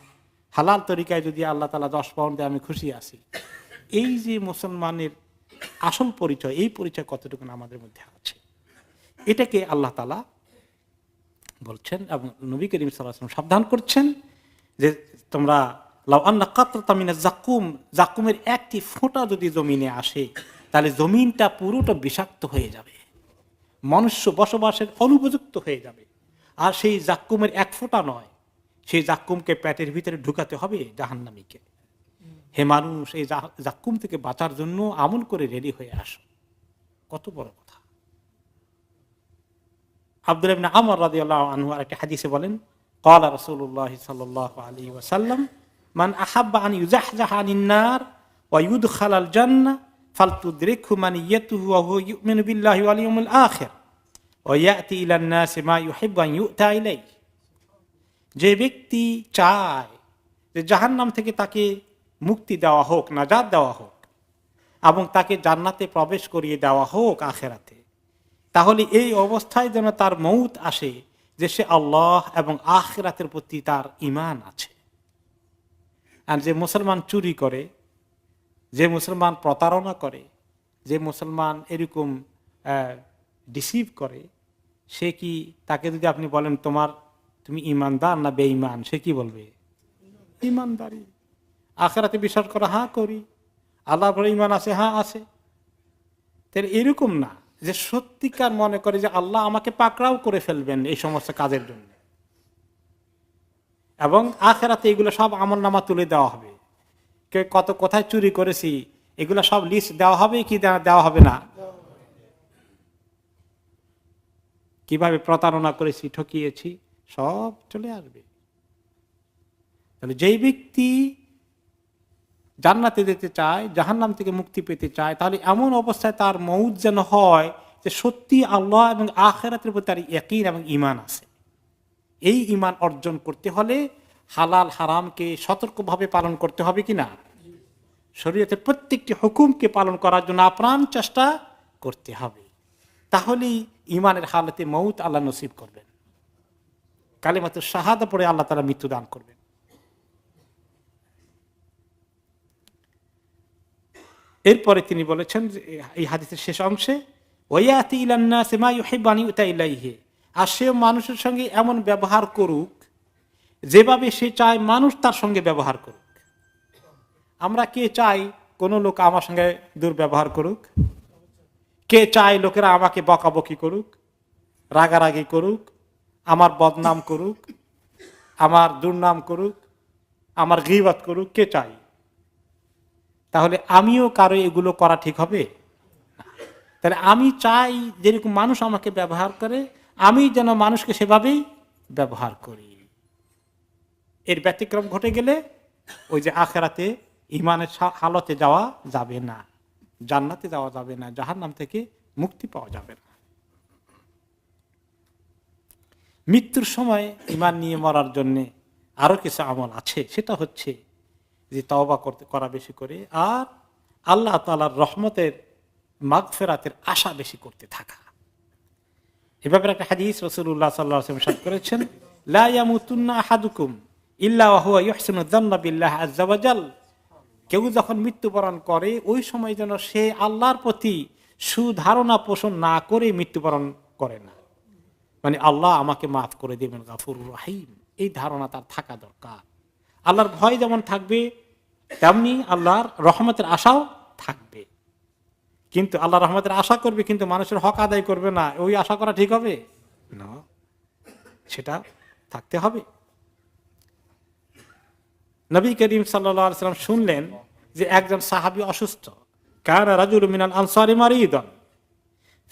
হালাল তরিকায় যদি আল্লাহ তাআলা 10 পাউন্ড দেয় আমি খুশি আছি। এই যে মুসলমানের আসল পরিচয়, এই পরিচয় কতটুকু আমাদের মধ্যে আছে, এটাকে আল্লাহ তাআলা বলছেন এবং নবী করিম সাল্লাল্লাহু আলাইহি ওয়াসাল্লাম সাবধান করছেন যে তোমরা লাউ আন্না কাতরাতাম মিনাজ যাকুম, যাকুমের একটি ফোঁটা যদি জমিনে আসে তাহলে জমিনটা পুরোটা বিষাক্ত হয়ে যাবে, মনুষ্য বসবাসের অনুপযুক্ত হয়ে যাবে। আর সেই যাক্কুমের এক ফোঁটা নয়, সেই যাক্কুমকে পেটের ভিতরে ঢুকাতে হবে জাহান্নামীকে। হে মানুষ, এই যাক্কুম থেকে বাঁচার জন্য আমল করে রেডি হয়ে আসো। কত বড় কথা। আব্দুল্লাহ ইবনে আমর রাদিয়াল্লাহু আনহু আরেকটি হাদিসে বলেন, ক্বালা রাসূলুল্লাহ সাল্লাল্লাহু আলাইহি ওয়াসাল্লাম, মান আহাব্বা আন ইউজাহজাহা আনিন নার ওয়া ইউদখালাল জান্নাহ ফালতুদরিকহু মানিয়াতুহু ওয়া হুয়া ইউমিনু বিল্লাহি ওয়াল ইয়াউমিল আখির ওয়া ইয়াতি ইলান নাসি মা ইউহিব্বু আন ইউতা ইলাইহি। যে ব্যক্তি চায় যে জাহান্নাম থেকে তাকে মুক্তি দেওয়া হোক, নাজাত দেওয়া হোক এবং তাকে জান্নাতে প্রবেশ করিয়ে দেওয়া হোক আখিরাতে, তাহলে এই অবস্থায় যেন তার মউত আসে যে সে আল্লাহ এবং আখিরাতের প্রতি তার ঈমান আছে। আর যে মুসলমান চুরি করে, যে মুসলমান প্রতারণা করে, যে মুসলমান এরকম ডিসিভ করে, সে কি, তাকে যদি আপনি বলেন তুমি ঈমানদার না বেঈমান, সে কি বলবে? ঈমানদারি। আখিরাতে বিশ্বাস করা, হ্যাঁ করি। আল্লাহর উপর ঈমান আছে, হ্যাঁ আছে। তাহলে এরকম না যে সত্যিকার মনে করে যে আল্লাহ আমাকে পাকড়াও করে ফেলবেন এই সমস্ত কাজের জন্য, এবং আখিরাতে এগুলো সব আমলনামা তুলে দেওয়া হবে। কে কত কোথায় চুরি করেছি এগুলো সব লিস্ট দেওয়া হবে কি দেওয়া হবে না, কিভাবে প্রতারণা করেছি, ঠকিয়েছি, সব চলে আসবে। তাহলে যেই ব্যক্তি জান্নাতে যেতে চায়, জাহান্নাম থেকে মুক্তি পেতে চায়, তাহলে এমন অবস্থায় তার মউত যেন হয় যে সত্যি আল্লাহ এবং আখিরাতের প্রতি তার ইয়াকিন এবং ঈমান আছে। এই ঈমান অর্জন করতে হলে হালাল হারামকে সতর্কভাবে পালন করতে হবে কিনা, শরীয়তের প্রত্যেকটি হুকুমকে পালন করার জন্য আপ্রাণ চেষ্টা করতে হবে। তাহলেই ঈমানের হালতে মউত আল্লাহ নসিব করবেন। কালিমাতুশ শাহাদা পড়ে আল্লাহ তাআলা মৃত্যু দান করবেন। এরপরে তিনি বলেছেন যে এই হাদিসের শেষ অংশে, ওয়ায়াতি ইলান নাসি মা ইউহিব্বু আন ইউতা ইলাইহি, আর সে মানুষের সঙ্গে এমন ব্যবহার করুক যেভাবে সে চায় মানুষ তার সঙ্গে ব্যবহার করুক। আমরা কে চাই কোন লোক আমার সঙ্গে দুর্ব্যবহার করুক? কে চায় লোকেরা আমাকে বকাবকি করুক, রাগারাগি করুক, আমার বদনাম করুক, আমার দুর্নাম করুক, আমার গীবত করুক? কে চাই? তাহলে আমিও কারো এগুলো করা ঠিক হবে? তাহলে আমি চাই যেরকম মানুষ আমাকে ব্যবহার করে আমি যেন মানুষকে সেভাবেই ব্যবহার করি। এর ব্যতিক্রম ঘটে গেলে ওই যে আখিরাতে ঈমানের হালতে যাওয়া যাবে না, জান্নাতে যাওয়া যাবে না, জাহান্নাম থেকে মুক্তি পাওয়া যাবে না। মৃত্যুর সময় ঈমান নিয়ে মরার জন্য আরো কিছু আমল আছে, সেটা হচ্ছে যে তওবা করা বেশি করে, আর আল্লাহ তাআলার রহমতের মাগফিরাতের আশা বেশি করতে থাকা। এভাবে একটা হাদিস রাসূলুল্লাহ সাল্লাল্লাহু আলাইহি ওয়াসাল্লাম ইরশাদ করেছেন, লা ইয়ামুতুন্না আহাদুকুম ইল্লা ওয়া হুয়া ইহসিনু যান্না বিল্লাহি আযজা ওয়া জাল। কেউ যখন মৃত্যুবরণ করে ওই সময় যেন সে আল্লাহর প্রতি সুধারণা পোষণ না করে মৃত্যুবরণ করে না, মানে আল্লাহ আমাকে মাফ করে দেবেন, গাফুরুর রহিম, এই ধারণা তার থাকা দরকার। আল্লাহর ভয় যেমন থাকবে তেমনি আল্লাহর রহমতের আশাও থাকবে। কিন্তু আল্লাহ রহমতের আশা করবে কিন্তু মানুষের হক আদায় করবে না, ওই আশা করা ঠিক হবে না, সেটা থাকতে হবে। নবী করিম সাল্লাল্লাহু আলাইহি ওয়াসাল্লাম শুনলেন যে একজন সাহাবী অসুস্থ। কানা রাজুলুম মিনাল আনসারি মারিদান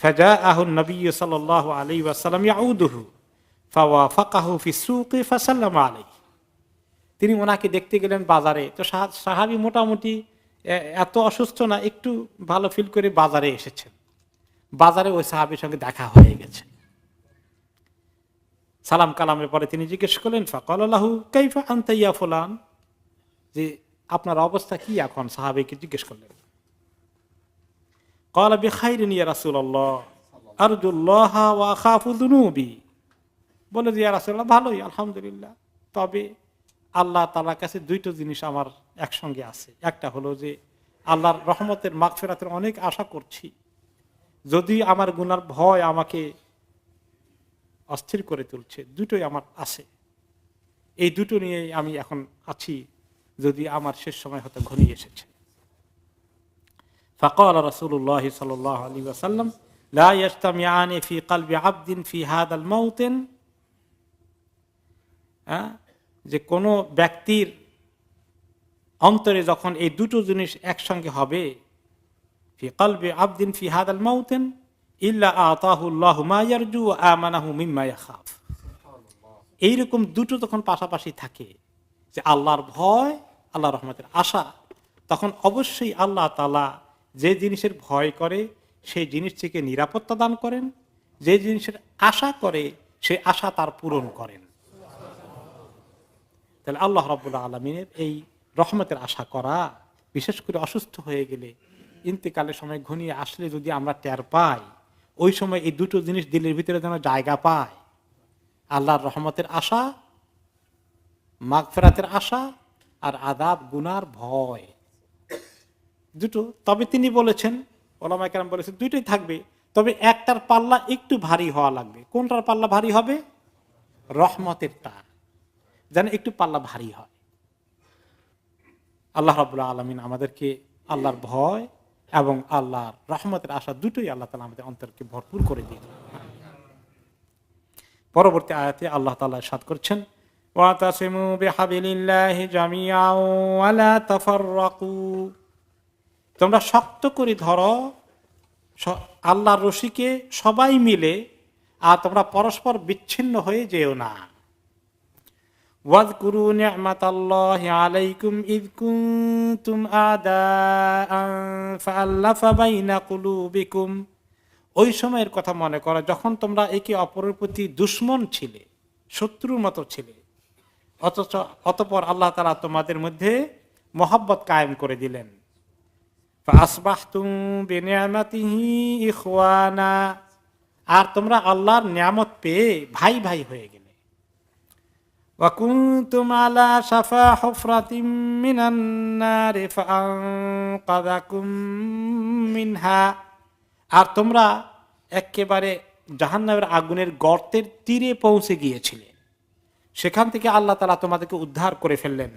ফাজাআহু নবী সাল্লাল্লাহু আলাইহি ওয়াসাল্লাম ইয়াউদুহু ফাওয়াফাকাহু ফি সুকি ফাসাল্লামা আলাইহি। তিনি ওনাকে দেখতে গেলেন বাজারে। তো সাহাবী মোটামুটি এত অসুস্থ না, একটু ভালো ফিল করে বাজারে এসেছেন। বাজারে ওই সাহাবীর সঙ্গে দেখা হয়ে গেছে। সালাম কালামের পরে তিনি জিজ্ঞেস করলেন ফাকালা লাহু কাইফা আনতা ইয়া ফুলান, যে আপনার অবস্থা কি এখন? সাহাবীকে জিজ্ঞেস করলেন। ক্বালা বিখাইরিন ইয়া রাসূলুল্লাহ আরজুল্লাহ ওয়া আখাফু যুনুবি। বলে যে ইয়া রাসূলুল্লাহ ভালোই আলহামদুলিল্লাহ, তবে আল্লাহ তাআলার কাছে দুইটা জিনিস আমার একসঙ্গে আছে। একটা হলো যে আল্লাহর রহমতের মাগফিরাতের অনেক আশা করছি, যদি আমার গুনার ভয় আমাকে অস্থির করে তুলছে, দুটোই আমার আছে। এই দুটো নিয়ে আমি এখন আছি, যদি আমার শেষ সময় হতে ঘনিয়ে এসেছে। ফাকাল রাসূলুল্লাহ সাল্লাল্লাহু আলাইহি ওয়াসাল্লাম লা ইয়াজতামিআনি ফি কলবি আবদিন ফি হাদাল মাউতিন, যে কোনো ব্যক্তির অন্তরে যখন এই দুটো জিনিস একসঙ্গে হবে, ফি কলবি আবদিন ফি হাদাল মাউতিন ইল্লা আতাহু আল্লাহু মা ইয়ারজু ওয়া আমানাহু মিম্মা ইয়াখাফ। এইরকম দুটো তখন পাশাপাশি থাকে, যে আল্লাহর ভয়, আল্লাহর রহমতের আশা, তখন অবশ্যই আল্লাহ তাআলা যে জিনিসের ভয় করে সেই জিনিস থেকে নিরাপত্তা দান করেন, যে জিনিসের আশা করে সেই আশা তার পূরণ করেন। তাহলে আল্লাহ রাব্বুল আলামিনের এই রহমতের আশা করা, বিশেষ করে অসুস্থ হয়ে গেলে, ইন্তেকালের সময় ঘনিয়ে আসলে যদি আমরা টের পাই, ওই সময় এই দুটো জিনিস দিলের ভিতরে যেন জায়গা পায়, আল্লাহর রহমতের আশা, মাগফিরাতের আশা, আর আযাব গুনার ভয়, দুটো। তবে তিনি বলেছেন, ওলামায়ে কেরাম বলেছেন দুইটাই থাকবে, তবে একটার পাল্লা একটু ভারী হওয়া লাগবে। কোনটার পাল্লা ভারী হবে? রহমতেরটা যেন একটু পাল্লা ভারী হয়। আল্লাহ রাব্বুল আলামিন আমাদেরকে আল্লাহর ভয় এবং আল্লাহর রহমতের আশা দুটোই আল্লাহ তাআলা আমাদের অন্তরকে ভরপুর করে দিন। পরবর্তী আয়াতে আল্লাহ তাআলা ইরশাদ করছেন ওয়াতাসিমু বিহাবিলিল্লাহি জামিআন ওয়া লা তাফাররাকু, তোমরা শক্ত করে ধরো আল্লাহর রশিকে সবাই মিলে, আর তোমরা পরস্পর বিচ্ছিন্ন হয়ে যেও না। ওয়াজকুরু নি'মাতাল্লাহি আলাইকুম ইয কুনতুম আদাআন ফাআল্লাফা বাইনা কুলুবিকুম, ওই সময়ের কথা মনে করো যখন তোমরা একে অপরের প্রতি দুশমন ছিলে, শত্রুর মতো ছিলে, অতঃপর আল্লাহ তাআলা তোমাদের মধ্যে মহব্বত কায়েম করে দিলেন। ফাসবাহতুম বিনিআমাতিহি ইখওয়ানা, আর তোমরা আল্লাহর নিয়ামত পেয়ে ভাই ভাই হয়ে গেলে। ওয়া কুনতুম আলা শাফা হুফরাতিম মিনান নারি ফাআনকাযাকুম মিনহা, আর তোমরা একেবারে জাহান্নামের আগুনের গর্তের তীরে পৌঁছে গিয়েছিলে, সেখান থেকে আল্লাহ তাআলা তোমাদেরকে উদ্ধার করে ফেললেন।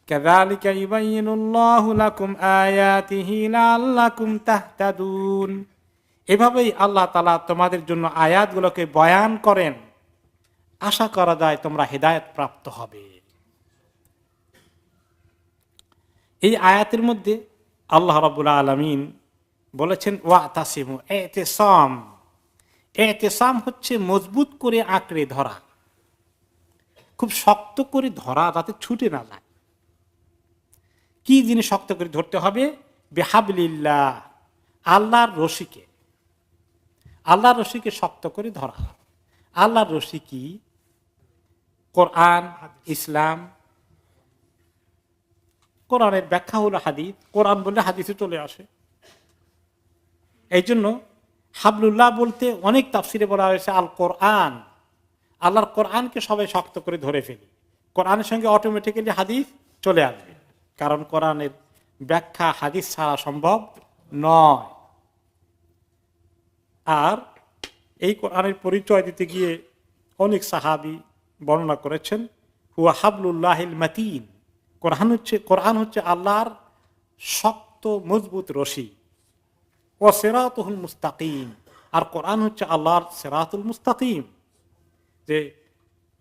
কাযালিকা ইউবাইয়িনুল্লাহু লাকুম আয়াতিহি লাআল্লাকুম তাহতাদুন, এভাবেই আল্লাহ তাআলা তোমাদের জন্য আয়াতগুলোকে বয়ান করেন, আশা করা যায় তোমরা হেদায়েত প্রাপ্ত হবে। এই আয়াতের মধ্যে আল্লাহ রাব্বুল আলামিন বলেছেন ওয়াতাসিমু, ইতিসাম। ইতিসাম হচ্ছে মজবুত করে আঁকড়ে ধরা, খুব শক্ত করে ধরা যাতে ছুটে না যায়। কি জিনিস শক্ত করে ধরতে হবে? বিহাবলিল্লাহ, আল্লাহর রশিকে, আল্লাহর রশিকে শক্ত করে ধরা। আল্লাহর রশি কি? কোরআন, ইসলাম। কোরআনের ব্যাখ্যা হলো হাদিস, কোরআন বললে হাদিসে চলে আসে। এই জন্য হাবলুল্লাহ বলতে অনেক তাফসিরে বলা হয়েছে আল কোরআন, আল্লাহর কোরআনকে সবাই শক্ত করে ধরে ফেলি, কোরআনের সঙ্গে অটোমেটিক্যালি হাদিস চলে আসবে, কারণ কোরআনের ব্যাখ্যা হাদিস ছাড়া সম্ভব নয়। আর এই কোরআনের পরিচয় দিতে গিয়ে অনেক সাহাবী বর্ণনা করেছেন। হুয়া হাবলুল্লাহিল মাতিন, কোরআন হচ্ছে আল্লাহর শক্ত মজবুত রশি। ও সিরাতুল মুস্তাকিম, আর কোরআন হচ্ছে আল্লাহর সিরাতুল মুস্তাকিম, যে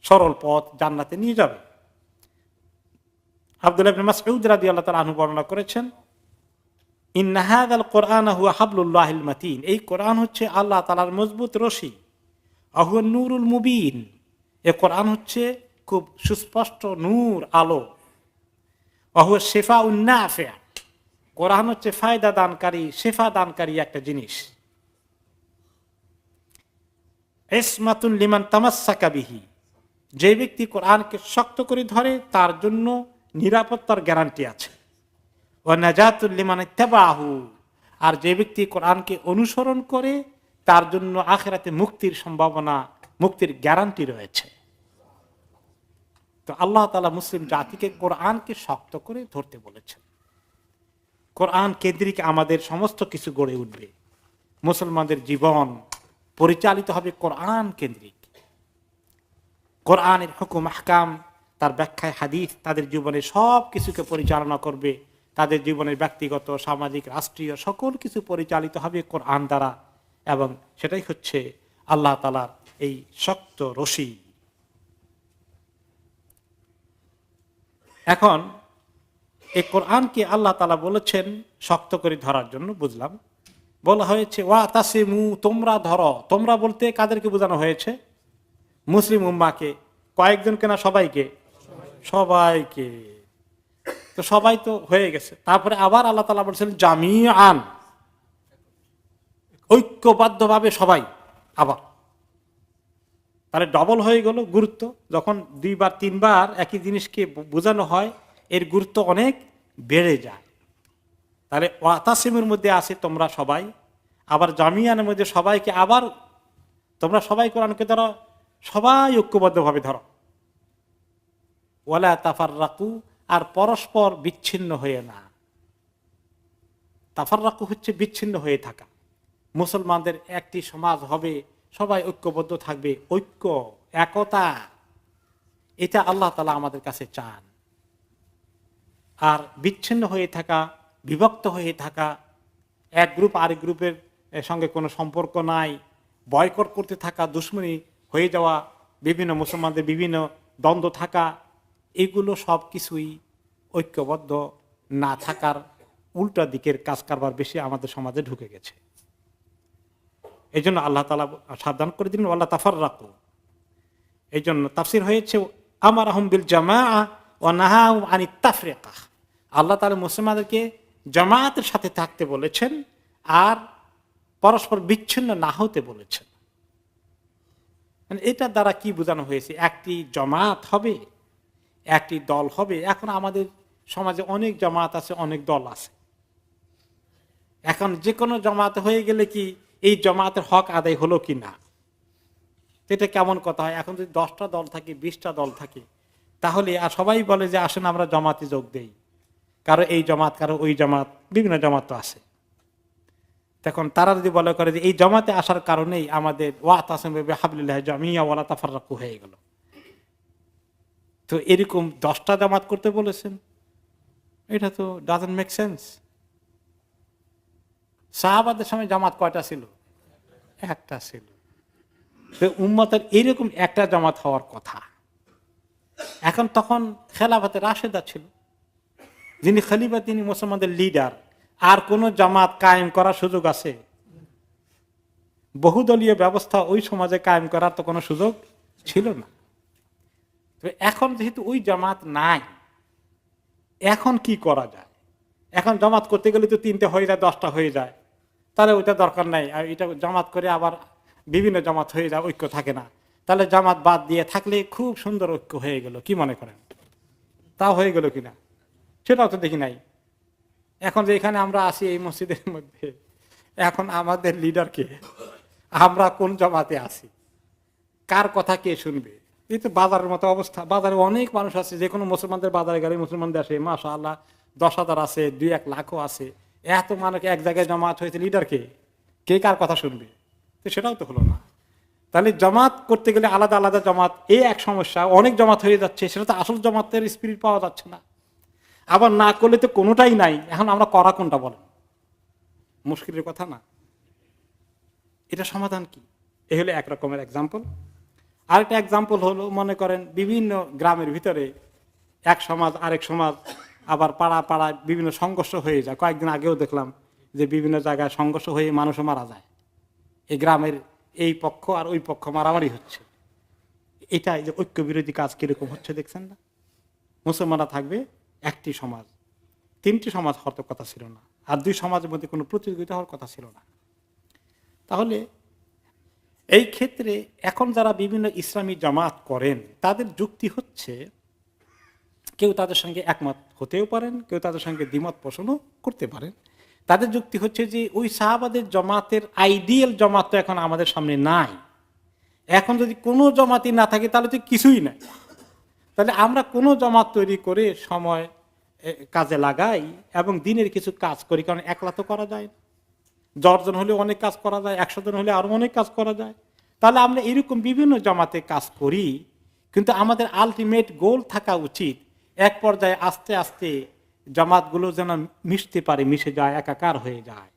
সরল পথ জান্নাতে নিয়ে যাবে। আব্দুল্লাহ ইবনে মাসউদ রাদিয়াল্লাহু তাআলা আনহু বর্ণনা করেছেন, ইন্না হাযাল কোরআন হুয়া হাবলুল্লাহিল মাতিন, এই কোরআন হচ্ছে আল্লাহ তাআলার মজবুত রশি। হুয়া নূরুল মুবিন, এই কোরআন হচ্ছে খুব সুস্পষ্ট নূর, আলো। হুয়া শিফাউন নাফি', কোরআন হচ্ছে ফায়দা দানকারী, শেফা দানকারী একটা জিনিস। ইসমাতুন লিমান তামাসসাকা বিহি, যে ব্যক্তি কোরআনকে শক্ত করে ধরে তার জন্য নিরাপত্তার গ্যারান্টি আছে। ওয়া নাজাতুল লিমান ইত্তাবাহু, আর যে ব্যক্তি কোরআনকে অনুসরণ করে তার জন্য আখিরাতে মুক্তির সম্ভাবনা, মুক্তির গ্যারান্টি রয়েছে। তো আল্লাহ তাআলা মুসলিম জাতিকে কোরআনকে শক্ত করে ধরতে বলেছেন। কোরআন কেন্দ্রিক আমাদের সমস্ত কিছু গড়ে উঠবে, মুসলমানদের জীবন পরিচালিত হবে কোরআন কেন্দ্রিক। কোরআনের হুকুম আহকাম, তার ব্যাখ্যায় হাদিস তাদের জীবনে সব কিছুকে পরিচালনা করবে। তাদের জীবনের ব্যক্তিগত, সামাজিক, রাষ্ট্রীয় সকল কিছু পরিচালিত হবে কোরআন দ্বারা, এবং সেটাই হচ্ছে আল্লাহ তাআলার এই শক্ত রশি। এখন এই কোরআনকে আল্লাহ তাআলা বলেছেন শক্ত করে ধরার জন্য, বুঝলাম। বলা হয়েছে ওয়াতাসিমু, তোমরা ধরো। তোমরা বলতে কাদেরকে বোঝানো হয়েছে? মুসলিম উম্মাহকে। কয়েকজনকে না সবাইকে? সবাইকে। তো সবাই তো হয়ে গেছে। তারপরে আবার আল্লাহ তাআলা বলছেন জামিআন, ঐক্যবদ্ধভাবে সবাই। আবার তাহলে ডবল হয়ে গেল গুরুত্ব। যখন দুইবার তিনবার একই জিনিসকে বোঝানো হয়, এর গুরুত্ব অনেক বেড়ে যায়। তাহলে ওয়াতাসিমের মধ্যে আছে তোমরা সবাই, আবার জামিয়ানের মধ্যে সবাইকে, আবার তোমরা সবাই কোরআনকে ধরো, সবাই ঐক্যবদ্ধভাবে ধরো। ওয়ালা তাফাররাকু, আর পরস্পর বিচ্ছিন্ন হয়ে না। তাফাররাকু হচ্ছে বিচ্ছিন্ন হয়ে থাকা। মুসলমানদের একটি সমাজ হবে, সবাই ঐক্যবদ্ধ থাকবে, ঐক্য, একতা, এটা আল্লাহ তাআলা আমাদের কাছে চান। আর বিচ্ছিন্ন হয়ে থাকা, বিভক্ত হয়ে থাকা, এক গ্রুপ আরেক গ্রুপের সঙ্গে কোনো সম্পর্ক নাই, বয়কট করতে থাকা, দুশ্মনী হয়ে যাওয়া, বিভিন্ন মুসলমানদের বিভিন্ন দ্বন্দ্ব থাকা, এগুলো সব কিছুই ঐক্যবদ্ধ না থাকার উল্টা দিকের কাজ কারবার বেশি আমাদের সমাজে ঢুকে গেছে। এই জন্য আল্লাহ তাআলা সাবধান করে দিলেন ওয়ালা তাফাররাকু। এই জন্য তাফসির হয়েছে আমারহুম বিল জামাআ ওয়া নাহাহুম আনিত তাফরিকা। আল্লাহ তাআলা মুসলমানদেরকে জামায়াতের সাথে থাকতে বলেছেন আর পরস্পর বিচ্ছিন্ন না হতে বলেছেন। এটার দ্বারা কি বোঝানো হয়েছে? একটি জামাত হবে, একটি দল হবে। এখন আমাদের সমাজে অনেক জামাত আছে, অনেক দল আছে। এখন যে কোনো জামাত হয়ে গেলে কি এই জামাতের হক আদায় হলো কি না, এটা কেমন কথা হয়? এখন যদি 10টা দল থাকে, 20টা দল থাকে, তাহলে আর সবাই বলে যে আসেন আমরা জামাতে যোগ দেই, কারো এই জামাত, কারো ওই জামাত, বিভিন্ন জামাত তো আছে। তখন তারা যদি বলে করে যে এই জামাতে আসার কারণেই আমাদের ওয়াতাসিমু বিহাবলিল্লাহি জামিআ ওয়ালা তাফাররাকু হয়ে গেল, তো এরকম 10টা জামাত করতে বলেছেন, এটা তো ডাজন্ট মেক সেন্স। সাহাবাদের সময় জামাত কয়টা ছিল? একটা ছিল। তো উম্মতের এরকম একটা জামাত হওয়ার কথা। এখন তখন খেলাফতে রাশেদা ছিল, যিনি খলিফা, তিনি মুসলমানদের লিডার। আর কোন জামাত কায়েম করার সুযোগ আছে? বহুদলীয় ব্যবস্থা ওই সমাজে কায়েম করার তো কোনো সুযোগ ছিল না। তো এখন যেহেতু ওই জামাত নাই, এখন কি করা যায়? এখন জামাত করতে গেলে তো 3টে হয়ে যায়, 10টা হয়ে যায়, তাহলে ওইটা দরকার নাই। আর এটা জামাত করে আবার বিভিন্ন জামাত হয়ে যায়, ঐক্য থাকে না। তাহলে জামাত বাদ দিয়ে থাকলে খুব সুন্দর ঐক্য হয়ে গেল, কি মনে করেন? তাও হয়ে গেল কিনা সেটাও তো দেখি নাই। এখন যে এখানে আমরা আসি এই মসজিদের মধ্যে, এখন আমাদের লিডারকে, আমরা কোন জামাতে আছি, কার কথা কে শুনবে? এই তো বাজারের মতো অবস্থা। বাজারে অনেক মানুষ আছে, যে কোনো মুসলমানদের বাজারে গেলে মুসলমান দেশে মাশাআল্লাহ 10,000 আছে, 2-1 লাখও আছে, এত মানুষ এক জায়গায় জামাত হয়েছে, লিডারকে কে কার কথা শুনবে? তো সেটাও তো হলো না। তাহলে জামাত করতে গেলে আলাদা আলাদা জামাত, এই এক সমস্যা, অনেক জামাত হয়ে যাচ্ছে, সেটা তো আসল জামাতের স্পিরিট পাওয়া যাচ্ছে না। আবার না করলে তো কোনোটাই নাই, এখন আমরা করা কোনটা বলেন? মুশকিলের কথা না? এটা সমাধান কি? এ হলো এক রকমের এক্সাম্পল। আরেকটা এক্সাম্পল হলো, মনে করেন বিভিন্ন গ্রামের ভিতরে এক সমাজ আরেক সমাজ, আবার পাড়া পাড়ায় বিভিন্ন সংঘর্ষ হয়ে যায়। কয়েকদিন আগেও দেখলাম যে বিভিন্ন জায়গায় সংঘর্ষ হয়ে মানুষও মারা যায়। এই গ্রামের এই পক্ষ আর ওই পক্ষ মারামারি হচ্ছে। এটা যে ঐক্য বিরোধী কাজ কিরকম হচ্ছে দেখছেন না? মুসলমানরা থাকবে একটি সমাজ, তিনটি সমাজ হওয়ার তো কথা ছিল না, আর দুই সমাজের মধ্যে কোনো প্রতিযোগিতা হওয়ার কথা ছিল না। তাহলে এই ক্ষেত্রে এখন যারা বিভিন্ন ইসলামী জামাত করেন, তাদের যুক্তি হচ্ছে, কেউ তাদের সঙ্গে একমত হতেও পারেন, কেউ তাদের সঙ্গে দ্বিমত পোষণও করতে পারেন। তাদের যুক্তি হচ্ছে যে ওই সাহাবাদের জামাতের আইডিয়াল জামাত তো এখন আমাদের সামনে নাই। এখন যদি কোনো জামাতই না থাকে তাহলে তো কিছুই নাই। তাহলে আমরা কোনো জামাত তৈরি করে সময় কাজে লাগাই এবং দিনের কিছু কাজ করি, কারণ একলা তো করা যায় না। 10 জন হলে অনেক কাজ করা যায়, 100 জন হলে আরো অনেক কাজ করা যায়। তাহলে আমরা এরকম বিভিন্ন জামাতে কাজ করি, কিন্তু আমাদের আলটিমেট গোল থাকা উচিত এক পর্যায়ে আস্তে আস্তে জামাতগুলো যেন মিশতে পারে, মিশে যায়, একাকার হয়ে যায়।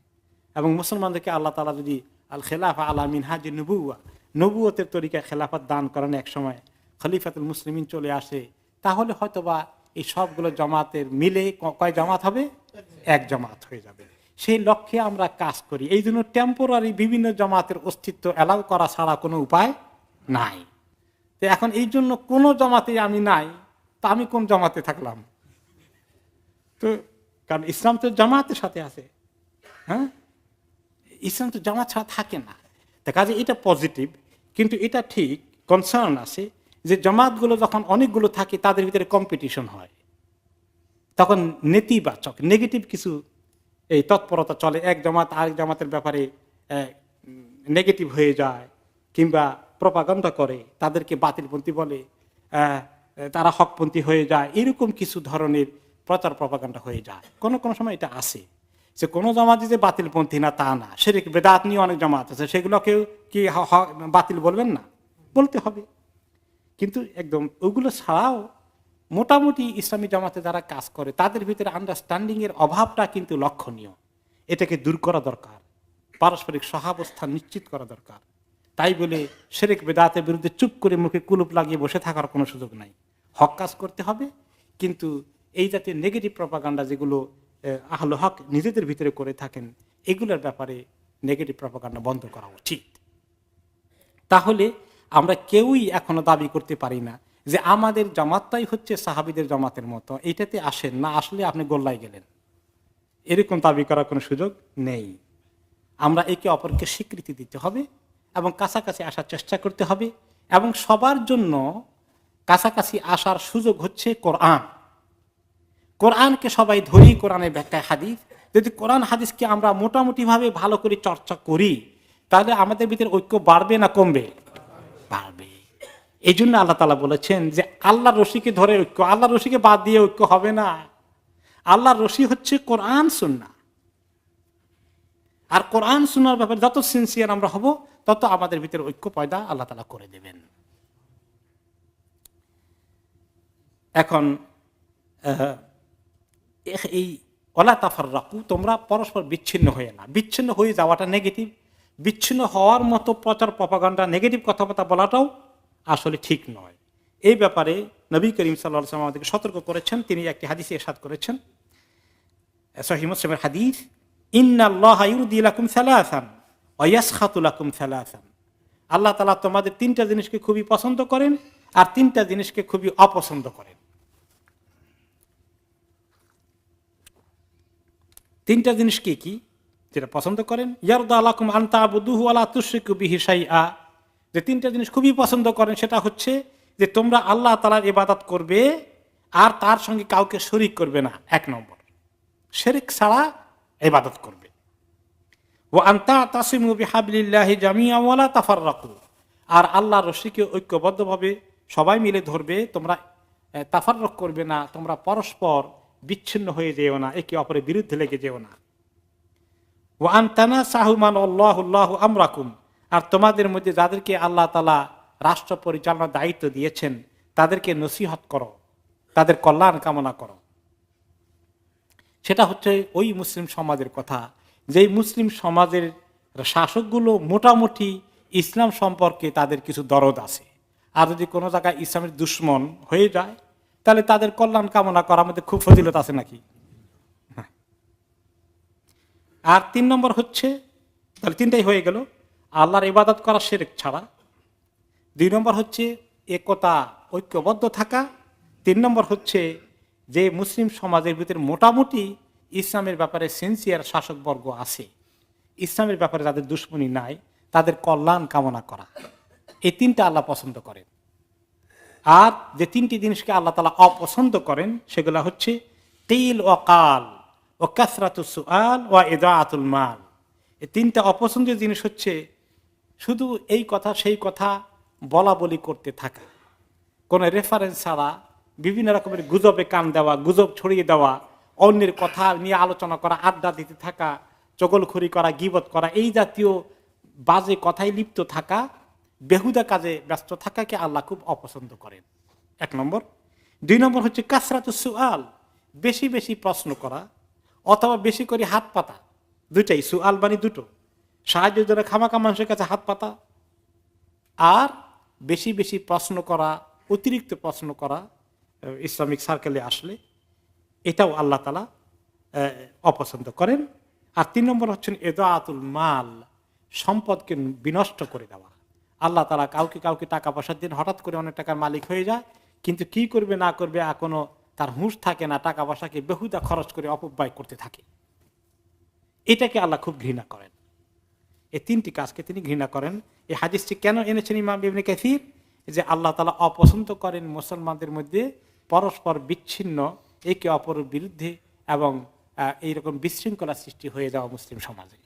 এবং মুসলমানদেরকে আল্লাহ তাআলা যদি আল খেলাফা আলা মিনহাজি নবুওয়া, নবুয়তের তরিকায় খেলাফত দান করেন, এক সময় খলিফাতুল মুসলিমিন চলে আসে, তাহলে হয়তোবা এই সবগুলো জামাতের মিলে কয় জামাত হবে? এক জামাত হয়ে যাবে। সেই লক্ষ্যে আমরা কাজ করি। এই জন্য টেম্পোরারি বিভিন্ন জামাতের অস্তিত্ব অ্যালাউ করা ছাড়া কোনো উপায় নাই। তো এখন এই জন্য কোনো জামাতে আমি নাই, তা আমি কোন জামাতে থাকলাম? তো কারণ ইসলাম তো জামাতের সাথে আছে। হ্যাঁ, ইসলাম তো জামাত ছাড়া থাকে না। তা কাজে এটা পজিটিভ, কিন্তু এটা ঠিক কনসার্ন আছে যে জামাতগুলো যখন অনেকগুলো থাকে তাদের ভিতরে কম্পিটিশন হয়, তখন নেতিবাচক নেগেটিভ কিছু এই তৎপরতা চলে। এক জামাত আরেক জামাতের ব্যাপারে নেগেটিভ হয়ে যায়, কিংবা প্রপাগান্ডা করে, তাদেরকে বাতিলপন্থী বলে, তারা হকপন্থী হয়ে যায়, এরকম কিছু ধরনের প্রচার প্রপাগান্ডা হয়ে যায়। কোনো কোনো সময় এটা আসে যে কোনো জামাত যে বাতিলপন্থী না তা না, শিরক বেদাত নিয়ে অনেক জামাত আছে, সেগুলোকেও কি বাতিল বলবেন না? বলতে হবে। কিন্তু একদম ওগুলো ছাড়াও মোটামুটি ইসলামী জামাতে যারা কাজ করে তাদের ভিতরে আন্ডারস্ট্যান্ডিং এর অভাবটা কিন্তু লক্ষণীয়। এটাকে দূর করা দরকার, পারস্পরিক সহাবস্থান নিশ্চিত করা দরকার। তাই বলে শিরক বেদাতের বিরুদ্ধে চুপ করে মুখে কুলুপ লাগিয়ে বসে থাকার কোনো সুযোগ নাই। হক কাজ করতে হবে, কিন্তু এই জাতীয় নেগেটিভ প্রপাগান্ডা যেগুলো আহলে হক নিজেদের ভিতরে করে থাকেন, এগুলোর ব্যাপারে নেগেটিভ প্রপাগান্ডা বন্ধ করা উচিত। তাহলে আমরা কেউই এখনো দাবি করতে পারি না যে আমাদের জামাতটাই হচ্ছে সাহাবীদের জামাতের মতো। এইটাতে আসেন না, আসলে আপনি গোল্লায় গেলেন, এরকম দাবি করার কোনো সুযোগ নেই। আমরা একে অপরকে স্বীকৃতি দিতে হবে এবং কাছাকাছি আসার চেষ্টা করতে হবে। এবং সবার জন্য কাছাকাছি আসার সুযোগ হচ্ছে কোরআন। কোরআনকে সবাই ধরি, কোরআনের ব্যাখ্যায় হাদিস। যদি কোরআন হাদিসকে আমরা মোটামুটি ভাবে ভালো করে চর্চা করি, তাহলে আমাদের ভিতরে ঐক্য বাড়বে না কমবে? বাড়বে। এই জন্য আল্লাহ তাআলা বলেছেন যে আল্লাহর রশিকে ধরে ঐক্য, আল্লাহর রশিকে বাদ দিয়ে ঐক্য হবে না। আল্লাহর রশি হচ্ছে কোরআন সুন্নাহ। আর কোরআন সুন্নাহর ব্যাপারে যত সিনসিয়ার আমরা হব, তত আমাদের ভিতরে ঐক্য পয়দা আল্লাহ তাআলা করে দেবেন। এখন এই ওয়ালা তাফাররাকু, তোমরা পরস্পর বিচ্ছিন্ন হয়ে না। বিচ্ছিন্ন হয়ে যাওয়াটা নেগেটিভ, বিচ্ছিন্ন হওয়ার মতো প্রচার প্রপাগান্ডা, নেগেটিভ কথাবার্তা বলাটাও আসলে ঠিক নয়। এই ব্যাপারে নবী করিম সাল্লাল্লাহু আলাইহি ওয়াসাল্লাম আমাদেরকে সতর্ক করেছেন। তিনি একটি হাদিসে ইরশাদ করেছেন, সহিহ মুসলিমের হাদিস, ইন্নাল্লাহা ইউরদি লাকুম সালাসান ওয়া ইয়াসখাতু লাকুম সালাসান। আল্লাহ তাআলা তোমাদের তিনটা জিনিসকে খুবই পছন্দ করেন আর তিনটা জিনিসকে খুবই অপছন্দ করেন। তিনটা জিনিস কি কি যেটা পছন্দ করেন? ইয়ারদা লাকুম আন তা'বুদুহু ওয়া লা তুশরিকু বিহি শাইআ। যে তিনটা জিনিস খুবই পছন্দ করেন সেটা হচ্ছে যে তোমরা আল্লাহ তাআলার ইবাদত করবে আর তার সঙ্গে কাউকে শরীক করবে না। এক নম্বর, শিরক ছাড়া ইবাদত করবে। ওয়া আন তা'তাসিমু বিহাবলিল্লাহি জামিআন ওয়া লা তাফাররাকু। আর আল্লাহর রশিকে ঐক্যবদ্ধভাবে সবাই মিলে ধরবে, তোমরা তাফাররুক করবে না, তোমরা পরস্পর বিচ্ছিন্ন হয়ে যেও না, একে অপরের বিরুদ্ধে লেগে যেও না। ওয়া আন তানাসাহু মান আল্লাহু আমরাকুম। আর তোমাদের মধ্যে যাদেরকে আল্লাহ তাআলা রাষ্ট্র পরিচালনার দায়িত্ব দিয়েছেন তাদেরকে নসিহত করো, তাদের কল্যাণ কামনা করো। সেটা হচ্ছে ওই মুসলিম সমাজের কথা, যেই মুসলিম সমাজের শাসকগুলো মোটামুটি ইসলাম সম্পর্কে তাদের কিছু দরদ আছে। আর যদি কোনো জায়গায় ইসলামের দুশ্মন হয়ে যায় তাহলে তাদের কল্যাণ কামনা করার মধ্যে খুব ফজিলত আছে নাকি? আর 3 নম্বর হচ্ছে, তাহলে 3টাই হয়ে গেল, আল্লাহর ইবাদত করা শিরক ছাড়া। 2 নম্বর হচ্ছে একতা, ঐক্যবদ্ধ থাকা। 3 নম্বর হচ্ছে যে মুসলিম সমাজের ভিতরে মোটামুটি ইসলামের ব্যাপারে সিনসিয়ার শাসকবর্গ আছে, ইসলামের ব্যাপারে যাদের দুশ্মনী নাই, তাদের কল্যাণ কামনা করা। এই 3টা আল্লাহ পছন্দ করেন। আর যে 3টি জিনিসকে আল্লাহ তাআলা অপছন্দ করেন সেগুলো হচ্ছে তিল ও কাল ও কাসরাতুস সুআল ও ইদাআতুল মাল। এই 3টা অপছন্দের জিনিস হচ্ছে শুধু এই কথা সেই কথা বলা বলি করতে থাকা, কোনো রেফারেন্স ছাড়া বিভিন্ন রকমের গুজবে কান দেওয়া, গুজব ছড়িয়ে দেওয়া, অন্যের কথা নিয়ে আলোচনা করা, আড্ডা দিতে থাকা, চগলখড়ি করা, গীবত করা, এই জাতীয় বাজে কথায় লিপ্ত থাকা, বেহুদা কাজে ব্যস্ত থাকাকে আল্লাহ খুব অপছন্দ করেন। 1 নম্বর। 2 নম্বর হচ্ছে কাসরাতুস সুআল, বেশি বেশি প্রশ্ন করা অথবা বেশি করে হাত পাতা। 2টাই, সুআল মানে 2টো, সাহায্যের জন্য খামাখা মানুষের কাছে হাত পাতা আর বেশি বেশি প্রশ্ন করা, অতিরিক্ত প্রশ্ন করা ইসলামিক সার্কেলে আসলে, এটাও আল্লাহ তাআলা অপছন্দ করেন। আর 3 নম্বর হচ্ছেন ইদাআতুল মাল, সম্পদকে বিনষ্ট করে দেওয়া। আল্লাহ তাআলা কাউকে কাউকে টাকা পয়সার দিন হঠাৎ করে অনেক টাকার মালিক হয়ে যায়, কিন্তু কি করবে না করবে এখনো তার হুঁশ থাকে না, টাকা পয়সাকে বেহুদা খরচ করে অপব্যয় করতে থাকে। এটাকে আল্লাহ খুব ঘৃণা করেন। এই 3টি কাজকে তিনি ঘৃণা করেন। এই হাদিসটি কেন এনেছেন ইমাম ইবনে কাসির? যে আল্লাহ তাআলা অপছন্দ করেন মুসলমানদের মধ্যে পরস্পর বিচ্ছিন্ন, একে অপরের বিরুদ্ধে এবং এইরকম বিশৃঙ্খলা সৃষ্টি হয়ে যাওয়া মুসলিম সমাজে।